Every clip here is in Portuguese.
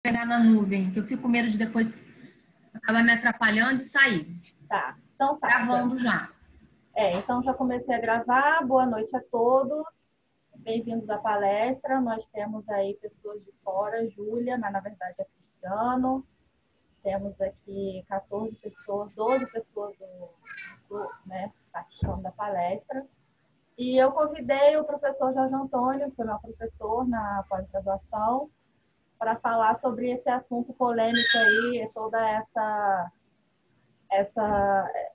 pegar na nuvem, que eu fico com medo de depois acabar me atrapalhando e sair. Tá, então tá. Gravando já. Então já comecei a gravar. Boa noite a todos. Bem-vindos à palestra. Nós temos aí pessoas de fora, Júlia, mas na verdade é Cristiano. Temos aqui 14 pessoas, 12 pessoas participando da palestra. E eu convidei o professor Jorge Antônio, que é meu professor na pós-graduação, para falar sobre esse assunto polêmico aí, toda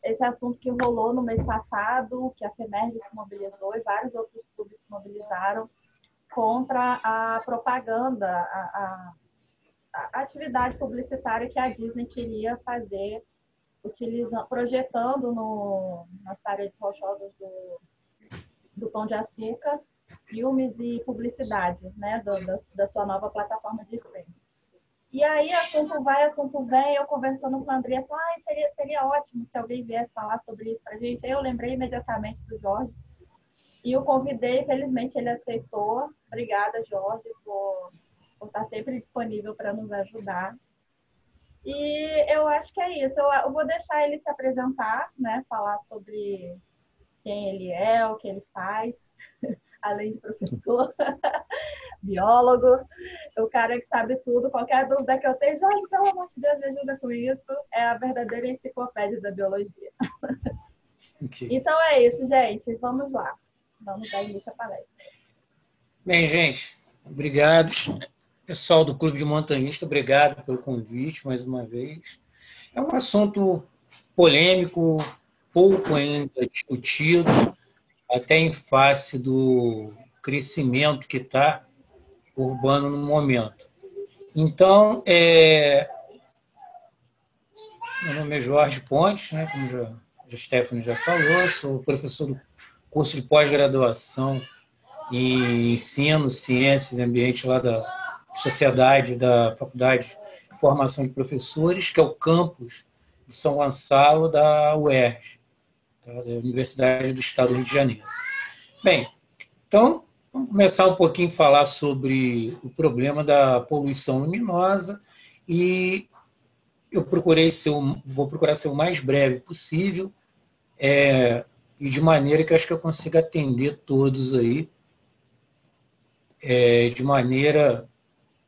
esse assunto que rolou no mês passado, que a FEMERG se mobilizou e vários outros clubes se mobilizaram contra a propaganda, a atividade publicitária que a Disney queria fazer, projetando nas paredes rochosas do Pão de Açúcar filmes e publicidade, né, da sua nova plataforma de streaming. E aí, assunto vai, assunto vem, eu conversando com a Andrea, seria ótimo se alguém viesse falar sobre isso pra gente. Aí eu lembrei imediatamente do Jorge e o convidei, felizmente ele aceitou. Obrigada, Jorge, por estar sempre disponível para nos ajudar. E eu acho que é isso. Eu vou deixar ele se apresentar, né, falar sobre quem ele é, o que ele faz, além de professor, biólogo, o cara que sabe tudo. Qualquer dúvida que eu tenho, Jorge, pelo amor de Deus, me ajuda com isso. É a verdadeira enciclopédia da biologia. Okay. Então é isso, gente. Vamos lá. Vamos dar início à palestra. Bem, gente, obrigado. Pessoal do Clube de Montanhista, obrigado pelo convite mais uma vez. É um assunto polêmico, pouco ainda discutido, até em face do crescimento que está urbano no momento. Então, meu nome é Jorge Pontes, né, como a Stephanie já falou, sou professor do curso de pós-graduação em Ensino, Ciências e Ambiente lá da Sociedade da Faculdade de Formação de Professores, que é o campus de São Gonçalo da UERJ, tá, da Universidade do Estado do Rio de Janeiro. Bem, então, vamos começar um pouquinho a falar sobre o problema da poluição luminosa e eu vou procurar ser o mais breve possível e de maneira que eu acho que eu consiga atender todos aí, de maneira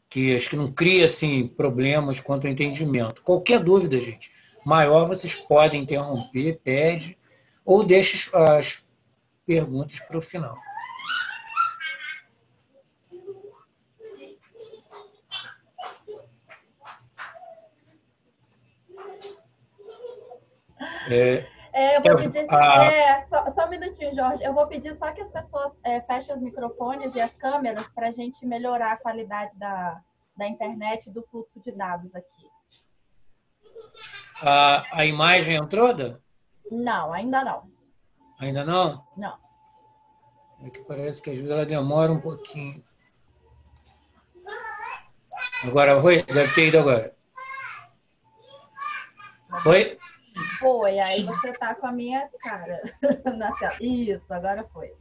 que acho que não cria assim, problemas quanto ao entendimento. Qualquer dúvida, gente, maior, vocês podem interromper, pede, ou deixe as perguntas para o final. Eu vou pedir, só um minutinho, Jorge. Eu vou pedir só que as pessoas fechem os microfones e as câmeras para a gente melhorar a qualidade da internet e do fluxo de dados aqui. A imagem entrou, Dan? Não, ainda não. Ainda não? Não. É que parece que às vezes ela demora um pouquinho. Agora foi? Deve ter ido agora. Foi? Foi, aí você tá com a minha cara na tela. Isso, agora foi.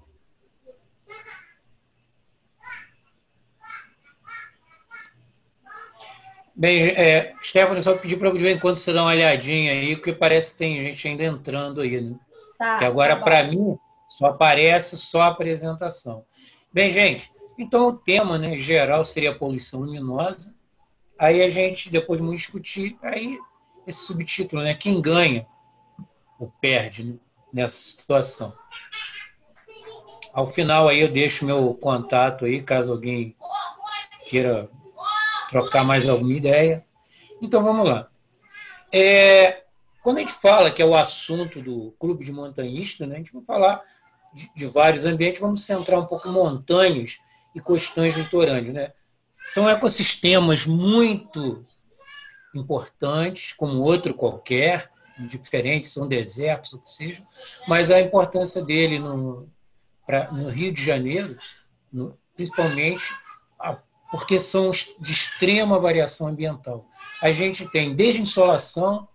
Bem, Stephanie, só pedir para de vez em quando você dar uma olhadinha aí, porque parece que tem gente ainda entrando aí, né? Tá, que agora, tá para mim, só aparece só a apresentação. Bem, gente, então o tema, né, geral seria a poluição luminosa. Aí a gente, depois de muito discutir, aí esse subtítulo, né, quem ganha ou perde, né, nessa situação. Ao final aí eu deixo meu contato aí, caso alguém queira trocar mais alguma ideia. Então vamos lá. Quando a gente fala que é o assunto do clube de montanhista, né, a gente vai falar de vários ambientes, vamos centrar um pouco em montanhas e questões litorâneas, né? São ecossistemas muito importantes, como outro qualquer, diferentes, são desertos, o que seja, mas a importância dele no Rio de Janeiro, principalmente porque são de extrema variação ambiental. A gente tem desde insolação,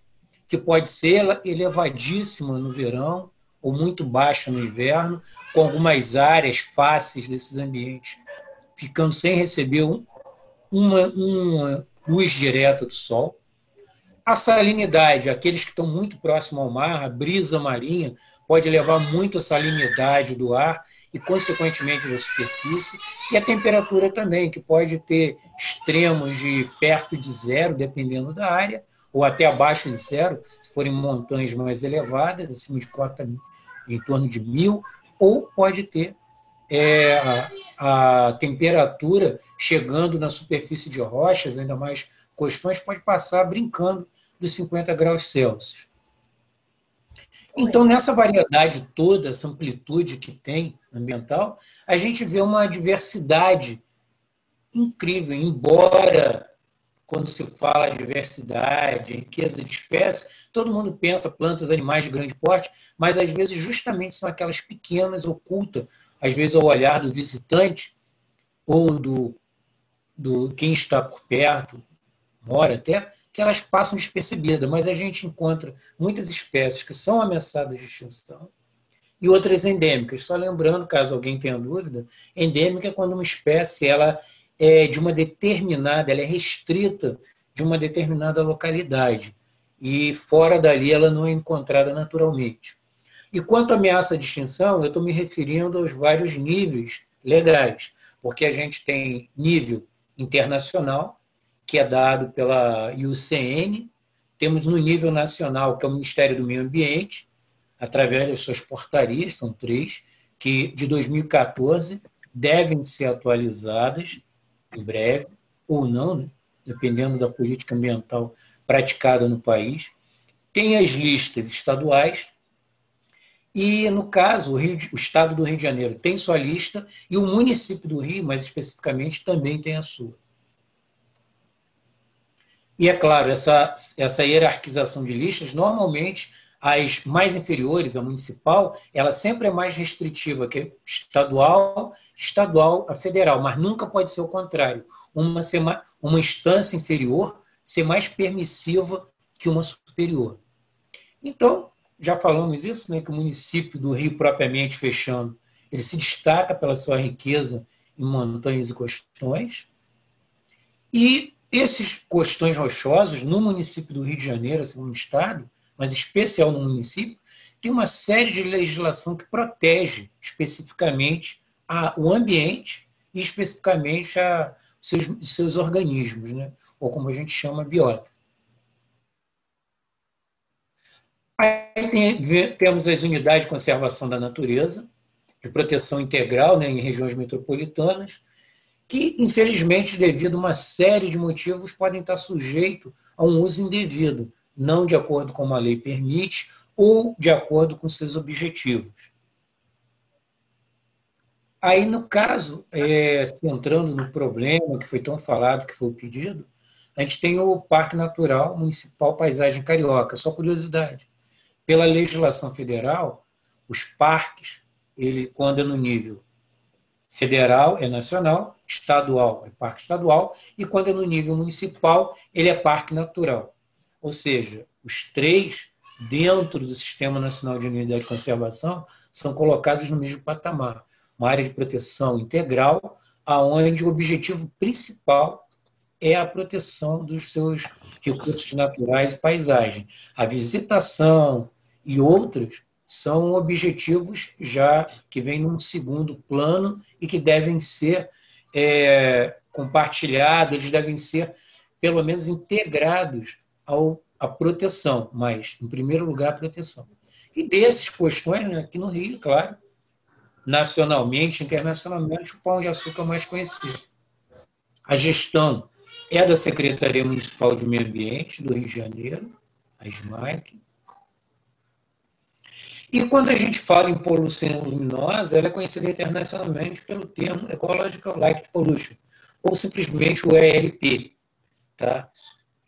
que pode ser elevadíssima no verão, ou muito baixa no inverno, com algumas áreas fáceis desses ambientes ficando sem receber uma luz direta do sol. A salinidade, aqueles que estão muito próximos ao mar, a brisa marinha pode levar muito a salinidade do ar e, consequentemente, da superfície. E a temperatura também, que pode ter extremos de perto de zero, dependendo da área, ou até abaixo de zero, se forem montanhas mais elevadas, acima de cota em torno de 1000, ou pode ter a temperatura chegando na superfície de rochas, ainda mais costões, pode passar brincando dos 50 graus Celsius. Então, nessa variedade toda, essa amplitude que tem ambiental, a gente vê uma diversidade incrível, embora quando se fala de diversidade, riqueza de espécies, todo mundo pensa plantas, animais de grande porte, mas às vezes justamente são aquelas pequenas, ocultas, às vezes ao olhar do visitante ou do quem está por perto, mora até, que elas passam despercebidas, mas a gente encontra muitas espécies que são ameaçadas de extinção e outras endêmicas. Só lembrando, caso alguém tenha dúvida, endêmica é quando uma espécie ela é de uma determinada, ela é restrita de uma determinada localidade e fora dali ela não é encontrada naturalmente. E quanto à ameaça de extinção, eu estou me referindo aos vários níveis legais, porque a gente tem nível internacional, que é dado pela IUCN, temos no nível nacional, que é o Ministério do Meio Ambiente, através das suas portarias, são 3, que de 2014 devem ser atualizadas em breve, ou não, né? Dependendo da política ambiental praticada no país. Tem as listas estaduais, e, no caso, o Estado do Rio de Janeiro tem sua lista, e o município do Rio, mais especificamente, também tem a sua. E, é claro, essa hierarquização de listas, normalmente, as mais inferiores, a municipal, ela sempre é mais restritiva que estadual a federal, mas nunca pode ser o contrário. Uma instância inferior ser mais permissiva que uma superior. Então, já falamos isso, né, que o município do Rio, propriamente fechando, ele se destaca pela sua riqueza em montanhas e costões, e esses costões rochosos, no município do Rio de Janeiro, assim, no estado, mas especial no município, tem uma série de legislação que protege especificamente o ambiente e especificamente seus organismos, né? Ou como a gente chama, biota. Aí temos as unidades de conservação da natureza, de proteção integral, né, em regiões metropolitanas, que, infelizmente, devido a uma série de motivos, podem estar sujeitos a um uso indevido, não de acordo com a lei permite ou de acordo com seus objetivos. Aí, no caso, entrando no problema que foi tão falado, que foi o pedido, a gente tem o Parque Natural Municipal Paisagem Carioca. Só curiosidade, pela legislação federal, os parques, quando é no nível federal, é nacional, estadual é parque estadual, e quando é no nível municipal, ele é parque natural. Ou seja, os 3, dentro do Sistema Nacional de Unidade de Conservação, são colocados no mesmo patamar. Uma área de proteção integral, onde o objetivo principal é a proteção dos seus recursos naturais e paisagem. A visitação e outras são objetivos já que vêm num segundo plano e que devem ser compartilhados, eles devem ser, pelo menos, integrados à proteção, mas, em primeiro lugar, a proteção. E desses questões, né, aqui no Rio, claro, nacionalmente, internacionalmente, o Pão de Açúcar é mais conhecido. A gestão é da Secretaria Municipal de Meio Ambiente do Rio de Janeiro, a SMAC. E quando a gente fala em poluição luminosa, ela é conhecida internacionalmente pelo termo Ecological Light Pollution, ou simplesmente o ELP. Tá?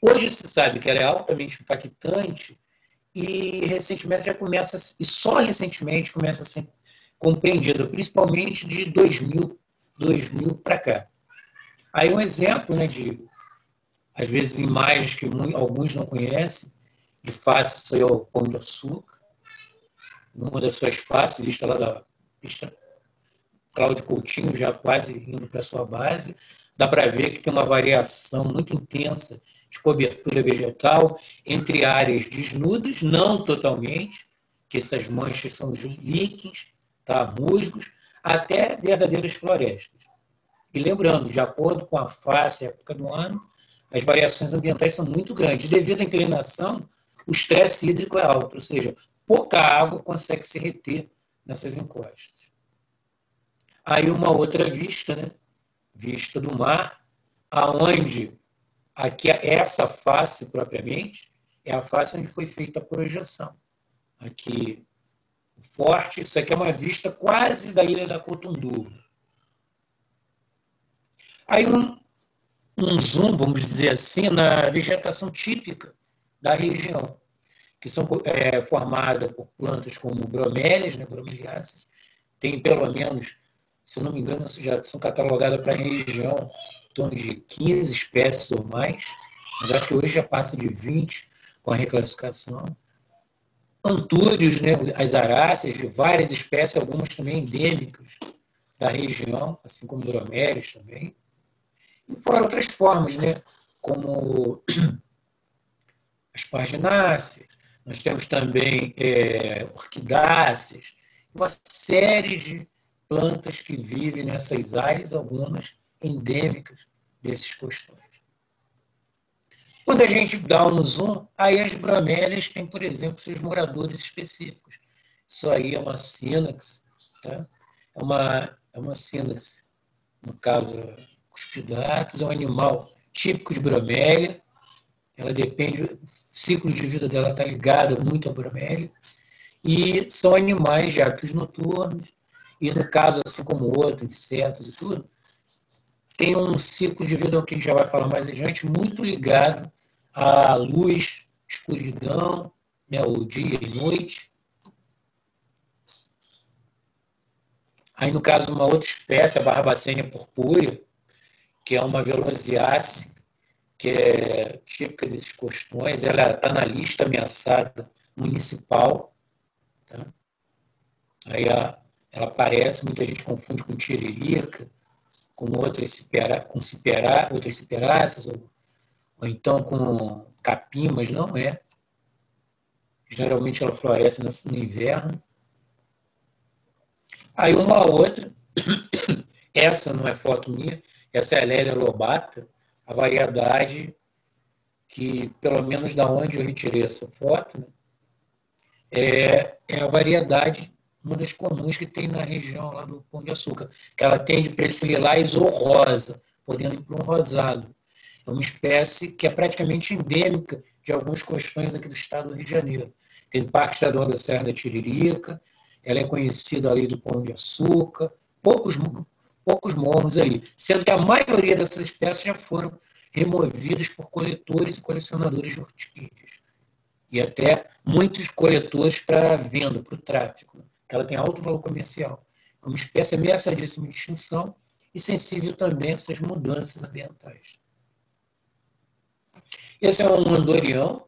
Hoje se sabe que ela é altamente impactante e recentemente e só recentemente começa a ser compreendida, principalmente de 2000 para cá. Aí um exemplo, né, de, às vezes, imagens que alguns não conhecem, de face sou o Pão de Açúcar, uma das suas faces, vista lá da pista Cláudio Coutinho já quase indo para a sua base, dá para ver que tem uma variação muito intensa de cobertura vegetal entre áreas desnudas, não totalmente, que essas manchas são os líquens, tá? Musgos, até verdadeiras florestas. E lembrando, de acordo com a face e a época do ano, as variações ambientais são muito grandes. Devido à inclinação, o estresse hídrico é alto, ou seja, pouca água consegue se reter nessas encostas. Aí uma outra vista, né? Vista do mar, aonde aqui essa face propriamente é a face onde foi feita a projeção. Aqui forte, isso aqui é uma vista quase da ilha da Cotunduva. Aí um zoom, vamos dizer assim, na vegetação típica da região, que são formadas por plantas como bromélias, né, bromeliáceas, tem pelo menos, se não me engano, já são catalogadas para a região em torno de 15 espécies ou mais, mas acho que hoje já passa de 20 com a reclassificação. Antúrios, né, as aráceas de várias espécies, algumas também endêmicas da região, assim como bromélias também. E fora outras formas, né, como as pagináceas, nós temos também orquidáceas, uma série de plantas que vivem nessas áreas, algumas endêmicas desses costões. Quando a gente dá um zoom, aí as bromélias têm, por exemplo, seus moradores específicos. Isso aí é uma sínax, tá? É uma sínax, no caso, cuspidatus, é um animal típico de bromélia. Ela depende, o ciclo de vida dela está ligado muito à bromélia. E são animais de hábitos noturnos, e no caso, assim como outros, insetos e tudo, tem um ciclo de vida, que a gente já vai falar mais adiante, muito ligado à luz, escuridão, né, o dia e noite. Aí, no caso, uma outra espécie, a Barbacenia purpúrea, que é uma velociácea, que é típica desses costões, ela está na lista ameaçada municipal. Tá? Aí ela aparece, muita gente confunde com tiririca, com outras ciperáceas, ou então com capim, mas não é. Geralmente ela floresce no inverno. Aí uma outra, essa não é foto minha, essa é a Lélia lobata, a variedade que, pelo menos da onde eu retirei essa foto, né, é a variedade, uma das comuns que tem na região lá do Pão de Açúcar, que ela tende para esse lilás ou rosa, podendo ir para um rosado. É uma espécie que é praticamente endêmica de alguns costões aqui do estado do Rio de Janeiro. Tem Parque Estadual da Serra da Tiririca, ela é conhecida ali do Pão de Açúcar, poucos morros ali, sendo que a maioria dessas espécies já foram removidas por coletores e colecionadores de orquídeas. E até muitos coletores para venda, para o tráfico, que ela tem alto valor comercial. É uma espécie ameaçadíssima de extinção e sensível também a essas mudanças ambientais. Esse é um andorião,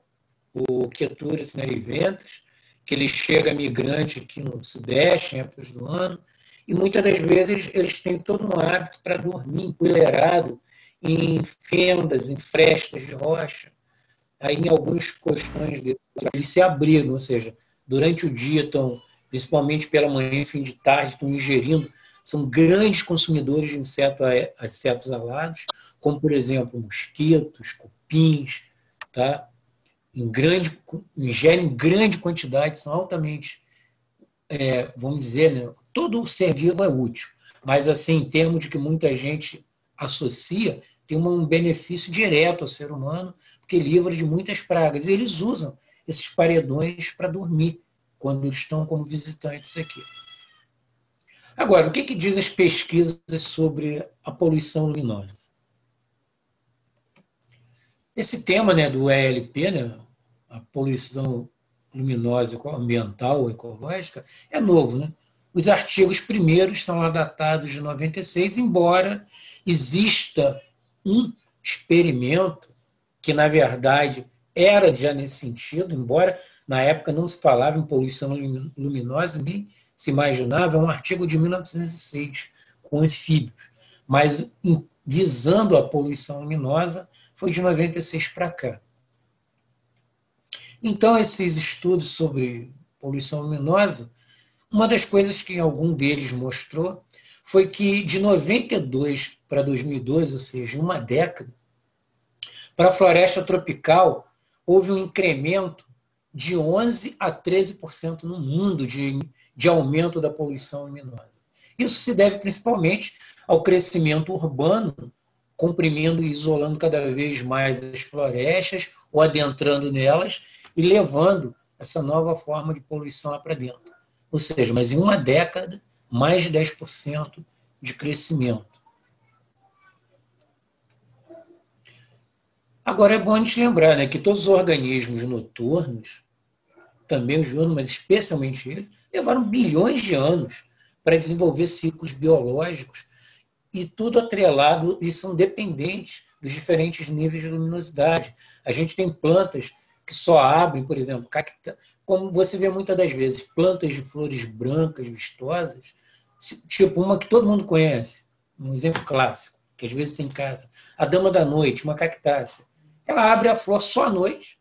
o Quieturis neriventus, que ele chega migrante aqui no Sudeste, em épocas do ano, e muitas das vezes eles têm todo um hábito para dormir empoeirado em fendas, em frestas de rocha. Aí em alguns costões eles se abrigam, ou seja, durante o dia estão, principalmente pela manhã e fim de tarde, estão ingerindo, são grandes consumidores de insetos alados, como, por exemplo, mosquitos, cupins, tá? Ingerem em grande quantidade, são altamente, vamos dizer, né, todo ser vivo é útil, mas assim, em termos de que muita gente associa, tem um benefício direto ao ser humano, porque livra de muitas pragas. E eles usam esses paredões para dormir, quando eles estão como visitantes aqui. Agora, o que diz as pesquisas sobre a poluição luminosa? Esse tema, né, do ELP, né, a poluição luminosa ambiental, ecológica, é novo, né? Os artigos primeiros são lá datados de 96, embora exista um experimento que, na verdade, era já nesse sentido, embora na época não se falava em poluição luminosa, nem se imaginava é um artigo de 1906, com anfíbios, mas visando a poluição luminosa foi de 96 para cá. Então, esses estudos sobre poluição luminosa, uma das coisas que algum deles mostrou foi que de 92 para 2012, ou seja, uma década, para a floresta tropical houve um incremento de 11% a 13% no mundo de aumento da poluição luminosa. Isso se deve principalmente ao crescimento urbano, comprimindo e isolando cada vez mais as florestas, ou adentrando nelas, e levando essa nova forma de poluição lá para dentro. Ou seja, mas em uma década, mais de 10% de crescimento. Agora é bom a gente lembrar, né, que todos os organismos noturnos, também os diurnos, mas especialmente eles, levaram bilhões de anos para desenvolver ciclos biológicos e tudo atrelado e são dependentes dos diferentes níveis de luminosidade. A gente tem plantas que só abrem, por exemplo, como você vê muitas das vezes, plantas de flores brancas, vistosas, tipo uma que todo mundo conhece, um exemplo clássico, que às vezes tem em casa, a dama da noite, uma cactácea. Ela abre a flor só à noite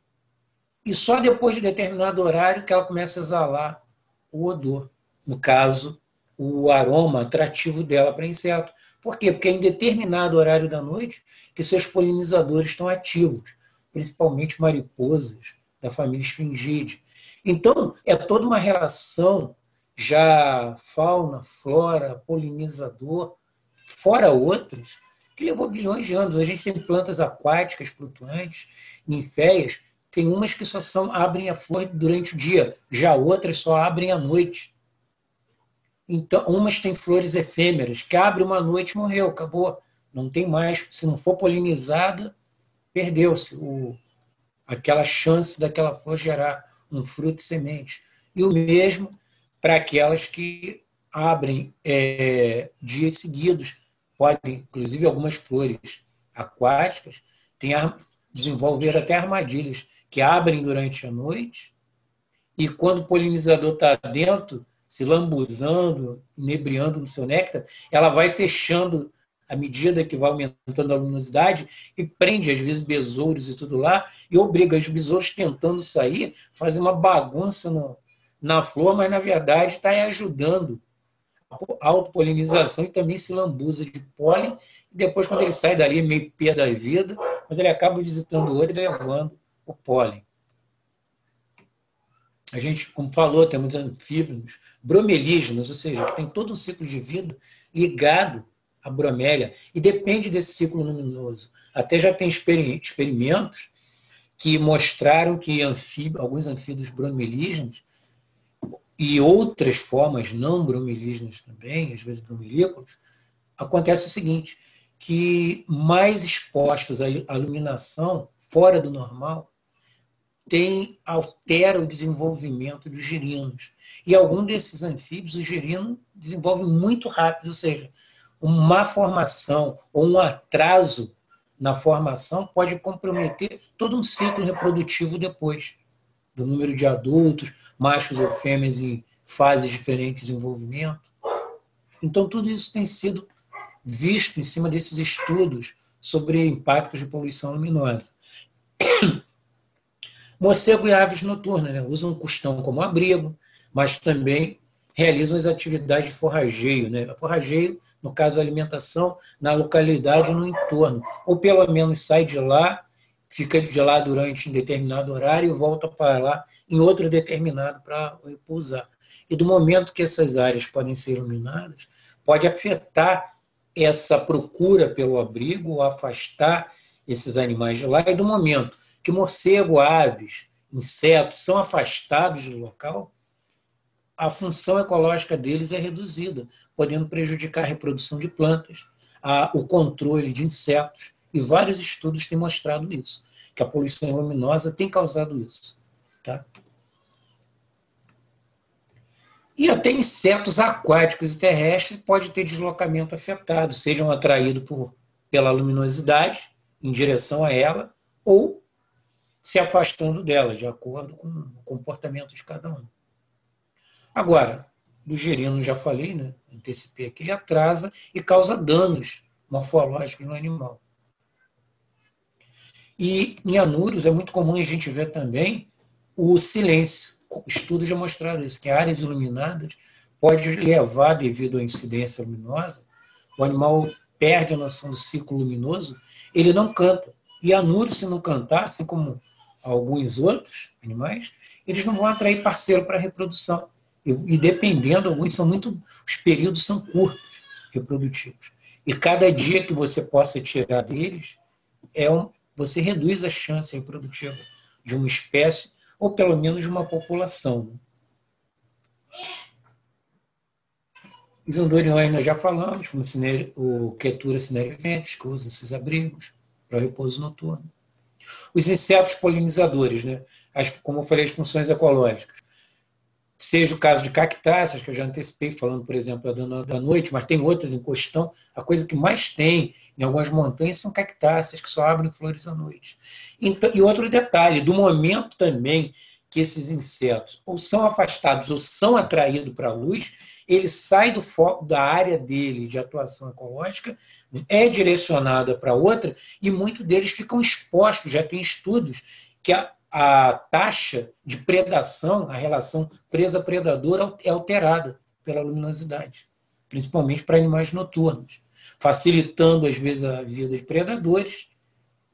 e só depois de determinado horário que ela começa a exalar o odor. No caso, o aroma atrativo dela para inseto. Por quê? Porque é em determinado horário da noite que seus polinizadores estão ativos, principalmente mariposas da família Sphingidae. Então, é toda uma relação já fauna, flora, polinizador, fora outras, que levou bilhões de anos. A gente tem plantas aquáticas flutuantes, ninféias, tem umas que só abrem a flor durante o dia, já outras só abrem à noite. Então, umas têm flores efêmeras, que abre uma noite e morreu, acabou. Não tem mais. Se não for polinizada, perdeu-se aquela chance daquela flor gerar um fruto e semente. E o mesmo para aquelas que abrem dias seguidos. Podem, inclusive algumas flores aquáticas, desenvolver até armadilhas que abrem durante a noite e quando o polinizador está dentro, se lambuzando, inebriando no seu néctar, ela vai fechando à medida que vai aumentando a luminosidade e prende, às vezes, besouros e tudo lá, e obriga os besouros tentando sair, fazer uma bagunça na flor, mas, na verdade, está ajudando a autopolinização e também se lambuza de pólen, e depois, quando ele sai dali, é meio pé da vida, mas ele acaba visitando o outro e levando o pólen. A gente, como falou, temos anfíbios bromelígenos, ou seja, que tem todo um ciclo de vida ligado à bromélia, e depende desse ciclo luminoso. Até já tem experimentos que mostraram que alguns anfíbios bromelígenos e outras formas não bromelígenas também, às vezes bromelícolas, acontece o seguinte, que mais expostos à iluminação fora do normal, altera o desenvolvimento dos girinos. E algum desses anfíbios, o girino desenvolve muito rápido, ou seja, uma formação ou um atraso na formação pode comprometer todo um ciclo reprodutivo depois, do número de adultos, machos ou fêmeas em fases diferentes de desenvolvimento. Então, tudo isso tem sido visto em cima desses estudos sobre impactos de poluição luminosa. Morcego e aves noturnas, né? Usam o custão como abrigo, mas também realizam as atividades de forrageio, né? Forrageio, no caso, a alimentação na localidade ou no entorno, ou pelo menos sai de lá, fica de lá durante um determinado horário e volta para lá em outro determinado para repousar. E do momento que essas áreas podem ser iluminadas, pode afetar essa procura pelo abrigo, ou afastar esses animais de lá, e do momento que morcego, aves, insetos são afastados do local, a função ecológica deles é reduzida, podendo prejudicar a reprodução de plantas, o controle de insetos, e vários estudos têm mostrado isso, que a poluição luminosa tem causado isso. Tá? E até insetos aquáticos e terrestres podem ter deslocamento afetado, sejam atraídos pela luminosidade, em direção a ela, ou se afastando dela, de acordo com o comportamento de cada um. Agora, do gerino, já falei, né? Antecipei aqui, ele atrasa e causa danos morfológicos no animal. E em anuros é muito comum a gente ver também o silêncio. Estudos já mostraram isso, que áreas iluminadas pode levar, devido à incidência luminosa, o animal perde a noção do ciclo luminoso, ele não canta. E anuros, se não cantar, assim como alguns outros animais, eles não vão atrair parceiro para a reprodução. E dependendo, alguns são muito... Os períodos são curtos, reprodutivos. E cada dia que você possa tirar deles, você reduz a chance reprodutiva de uma espécie, ou pelo menos de uma população. Os andorinhões nós já falamos, como o Quietura cineriventes, que usa esses abrigos para repouso noturno. Os insetos polinizadores, né? Como eu falei, as funções ecológicas. Seja o caso de cactáceas, que eu já antecipei, falando, por exemplo, da noite, mas tem outras em costão. A coisa que mais tem em algumas montanhas são cactáceas, que só abrem flores à noite. Então, e outro detalhe, do momento também que esses insetos ou são afastados ou são atraídos para a luz, ele sai do foco da área dele de atuação ecológica, é direcionada para outra, e muitos deles ficam expostos. Já tem estudos que a taxa de predação, a relação presa-predador é alterada pela luminosidade, principalmente para animais noturnos, facilitando, às vezes, a vida de predadores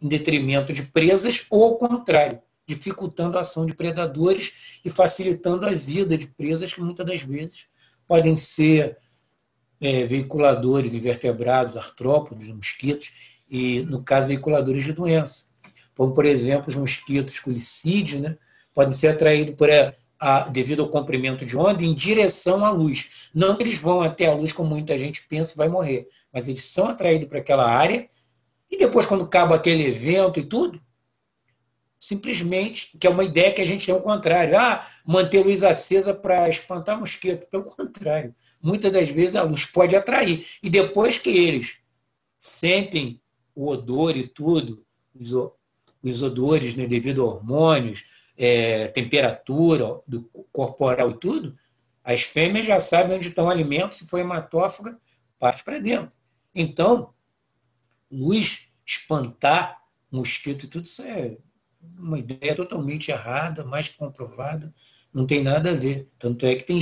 em detrimento de presas, ou, ao contrário, dificultando a ação de predadores e facilitando a vida de presas que, muitas das vezes, podem ser veiculadores, invertebrados, artrópodes, mosquitos, e, no caso, veiculadores de doença. Como, por exemplo, os mosquitos culicídeos, né, podem ser atraídos devido ao comprimento de onda em direção à luz. Não que eles vão até a luz, como muita gente pensa, e vai morrer, mas eles são atraídos para aquela área, e depois, quando acaba aquele evento e tudo, simplesmente, que é uma ideia que a gente tem ao contrário, manter a luz acesa para espantar mosquito. Pelo contrário, muitas das vezes a luz pode atrair. E depois que eles sentem o odor e tudo, os odores, né, devido a hormônios, temperatura do corporal e tudo, as fêmeas já sabem onde estão o alimento, se for hematófaga, parte para dentro. Então, luz, espantar mosquito e tudo, isso é uma ideia totalmente errada, mais que comprovada, não tem nada a ver. Tanto é que tem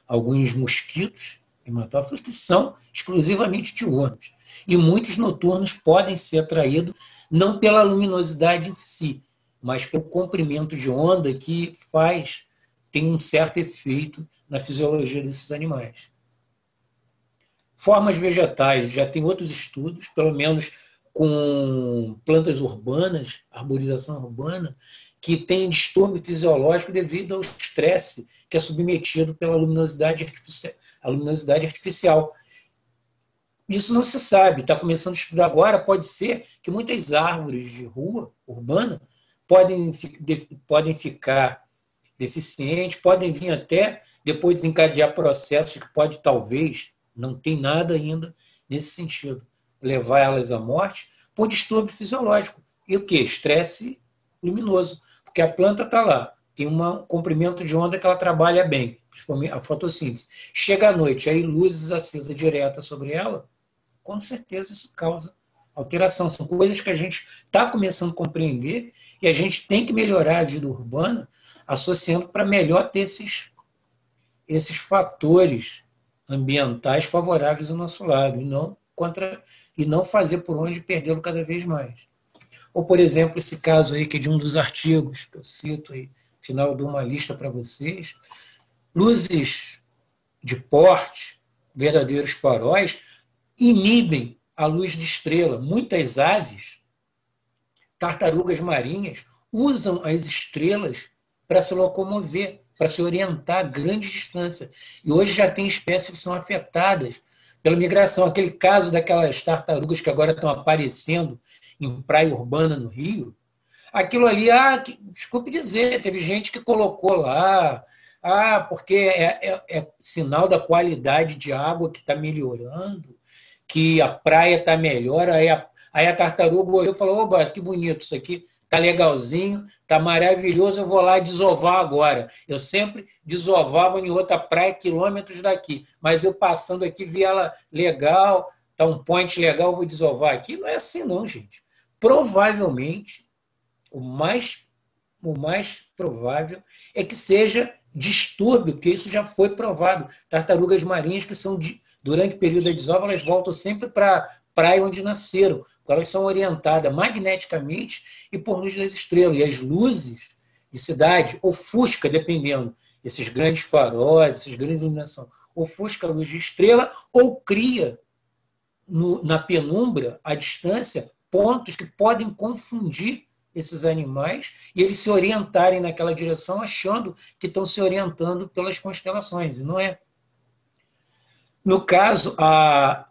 alguns mosquitos hematófagos que são exclusivamente diurnos. E muitos noturnos podem ser atraídos não pela luminosidade em si, mas pelo comprimento de onda que tem um certo efeito na fisiologia desses animais. Formas vegetais, já tem outros estudos, pelo menos com plantas urbanas, arborização urbana, que tem distúrbio fisiológico devido ao estresse que é submetido pela luminosidade artificial. Isso não se sabe, está começando a estudar agora. Pode ser que muitas árvores de rua urbana podem ficar deficientes, podem vir até depois desencadear processos que pode, talvez, não tem nada ainda nesse sentido, levar elas à morte por distúrbio fisiológico. E o quê? Estresse luminoso. Porque a planta está lá, tem um comprimento de onda que ela trabalha bem, principalmente a fotossíntese. Chega à noite, aí luzes acesas direta sobre ela, com certeza isso causa alteração. São coisas que a gente está começando a compreender e a gente tem que melhorar a vida urbana associando para melhor ter esses fatores ambientais favoráveis ao nosso lado e não fazer por onde perdê-lo cada vez mais. Ou, por exemplo, esse caso aí, que é de um dos artigos que eu cito aí, no final eu dou uma lista para vocês, luzes de porte, verdadeiros faróis, inibem a luz de estrela. Muitas aves, tartarugas marinhas, usam as estrelas para se locomover, para se orientar a grande distância. E hoje já tem espécies que são afetadas pela migração. Aquele caso daquelas tartarugas que agora estão aparecendo em praia urbana no Rio, aquilo ali, desculpe dizer, teve gente que colocou lá, porque é sinal da qualidade de água que está melhorando, que a praia está melhor, aí a tartaruga olhou e falou, oba, que bonito isso aqui, tá legalzinho, tá maravilhoso, eu vou lá desovar agora. Eu sempre desovava em outra praia, quilômetros daqui, mas eu passando aqui vi ela legal, tá um point legal, eu vou desovar aqui. Não é assim não, gente. Provavelmente, o mais provável é que seja distúrbio, porque isso já foi provado. Tartarugas marinhas que são, durante o período da desova, elas voltam sempre para a praia onde nasceram, porque elas são orientadas magneticamente e por luz das estrelas. E as luzes de cidade ofusca, dependendo, esses grandes faróis, essas grandes iluminação, ofusca a luz de estrela ou cria na penumbra, à distância, pontos que podem confundir esses animais e eles se orientarem naquela direção achando que estão se orientando pelas constelações, e não é. No caso, a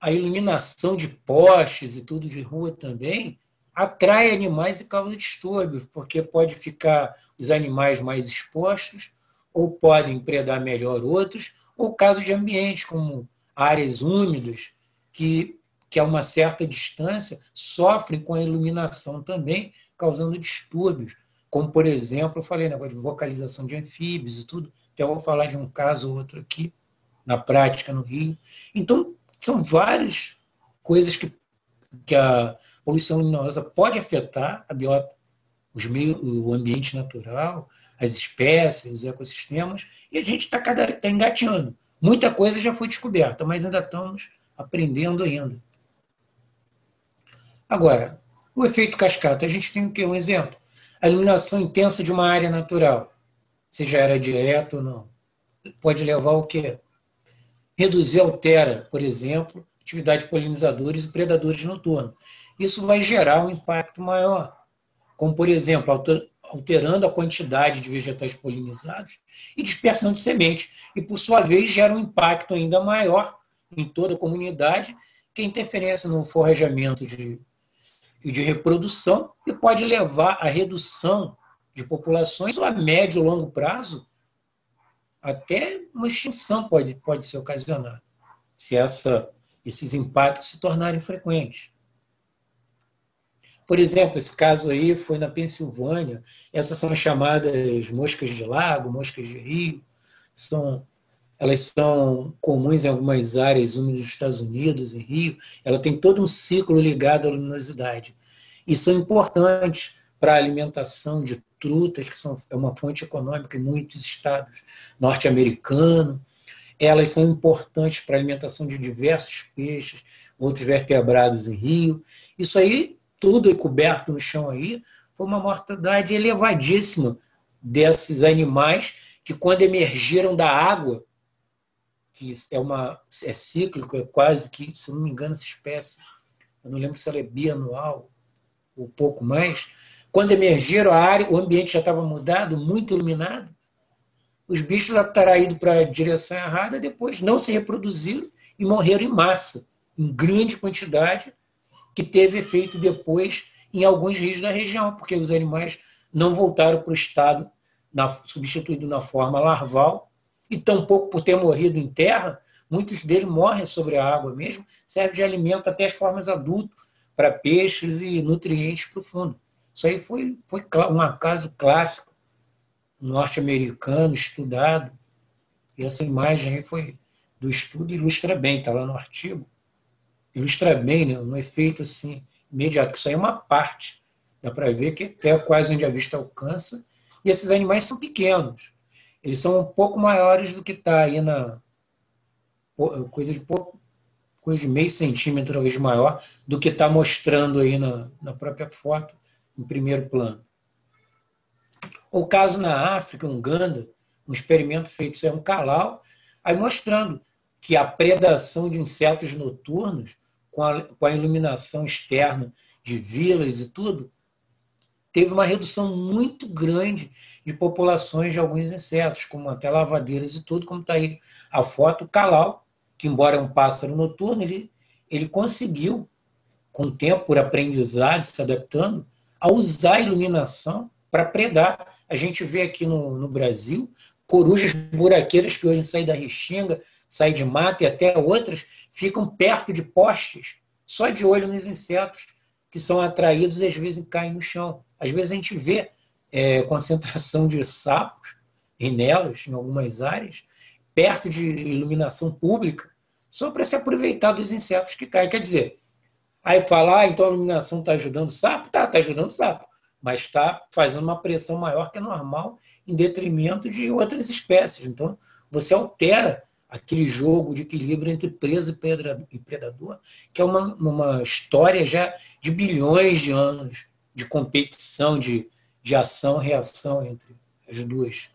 iluminação de postes e tudo de rua também atrai animais e causa distúrbios, porque pode ficar os animais mais expostos, ou podem predar melhor outros, ou casos de ambientes, como áreas úmidas, que a uma certa distância sofrem com a iluminação também, causando distúrbios, como, por exemplo, eu falei negócio de vocalização de anfíbios e tudo, até vou falar de um caso ou outro aqui, na prática no Rio. Então, são várias coisas que a poluição luminosa pode afetar a biota, o ambiente natural, as espécies, os ecossistemas, e a gente está engateando. Muita coisa já foi descoberta, mas ainda estamos aprendendo ainda. Agora, o efeito cascata, a gente tem o quê? Um exemplo. A iluminação intensa de uma área natural, seja era direta ou não, pode levar ao quê? Reduzir, altera, por exemplo, atividade de polinizadores e predadores noturnos. Isso vai gerar um impacto maior, como, por exemplo, alterando a quantidade de vegetais polinizados e dispersão de sementes, e, por sua vez, gera um impacto ainda maior em toda a comunidade, que é a interferência no forrajamento de reprodução e pode levar à redução de populações ou a médio e longo prazo até uma extinção pode ser ocasionada, se esses impactos se tornarem frequentes. Por exemplo, esse caso aí foi na Pensilvânia, essas são as chamadas moscas de lago, moscas de rio, elas são comuns em algumas áreas úmidas dos Estados Unidos, em Rio, ela tem todo um ciclo ligado à luminosidade. E são importantes para a alimentação de trutas, que é uma fonte econômica em muitos estados norte-americanos. Elas são importantes para a alimentação de diversos peixes, outros vertebrados em Rio. Isso aí, tudo é coberto no chão aí, foi uma mortandade elevadíssima desses animais que, quando emergiram da água, que é cíclico, é quase que, se não me engano, essa espécie, eu não lembro se ela é bianual ou pouco mais, quando emergiram a área, o ambiente já estava mudado, muito iluminado, os bichos atraídos para a direção errada, depois não se reproduziram e morreram em massa, em grande quantidade, que teve efeito depois em alguns rios da região, porque os animais não voltaram para o estado substituído na forma larval, e tampouco por ter morrido em terra, muitos deles morrem sobre a água mesmo, serve de alimento até as formas adultas, para peixes e nutrientes profundos. Isso aí foi um caso clássico, norte-americano, estudado, e essa imagem aí foi do estudo, ilustra bem, está lá no artigo, ilustra bem, né, um efeito assim, imediato, que isso aí é uma parte, dá para ver que até quase onde a vista alcança, e esses animais são pequenos, eles são um pouco maiores do que está aí coisa de meio centímetro, talvez maior, do que está mostrando aí na própria foto, em primeiro plano. O caso na África, em Uganda, um experimento feito, isso é um calau, aí mostrando que a predação de insetos noturnos, com a iluminação externa de vilas e tudo, teve uma redução muito grande de populações de alguns insetos, como até lavadeiras e tudo, como está aí a foto, o calau, que embora é um pássaro noturno, ele conseguiu, com o tempo, por aprendizado, se adaptando, a usar a iluminação para predar. A gente vê aqui no Brasil corujas buraqueiras que hoje saem da Restinga, saem de mata e até outras, ficam perto de postes, só de olho nos insetos, que são atraídos e às vezes caem no chão. Às vezes a gente vê concentração de sapos nelas, em algumas áreas, perto de iluminação pública, só para se aproveitar dos insetos que caem. Quer dizer, aí fala, então a iluminação está ajudando o sapo? Está ajudando o sapo, mas está fazendo uma pressão maior que é normal em detrimento de outras espécies. Então, você altera aquele jogo de equilíbrio entre presa e predador, que é uma história já de bilhões de anos de competição, de ação-reação entre as duas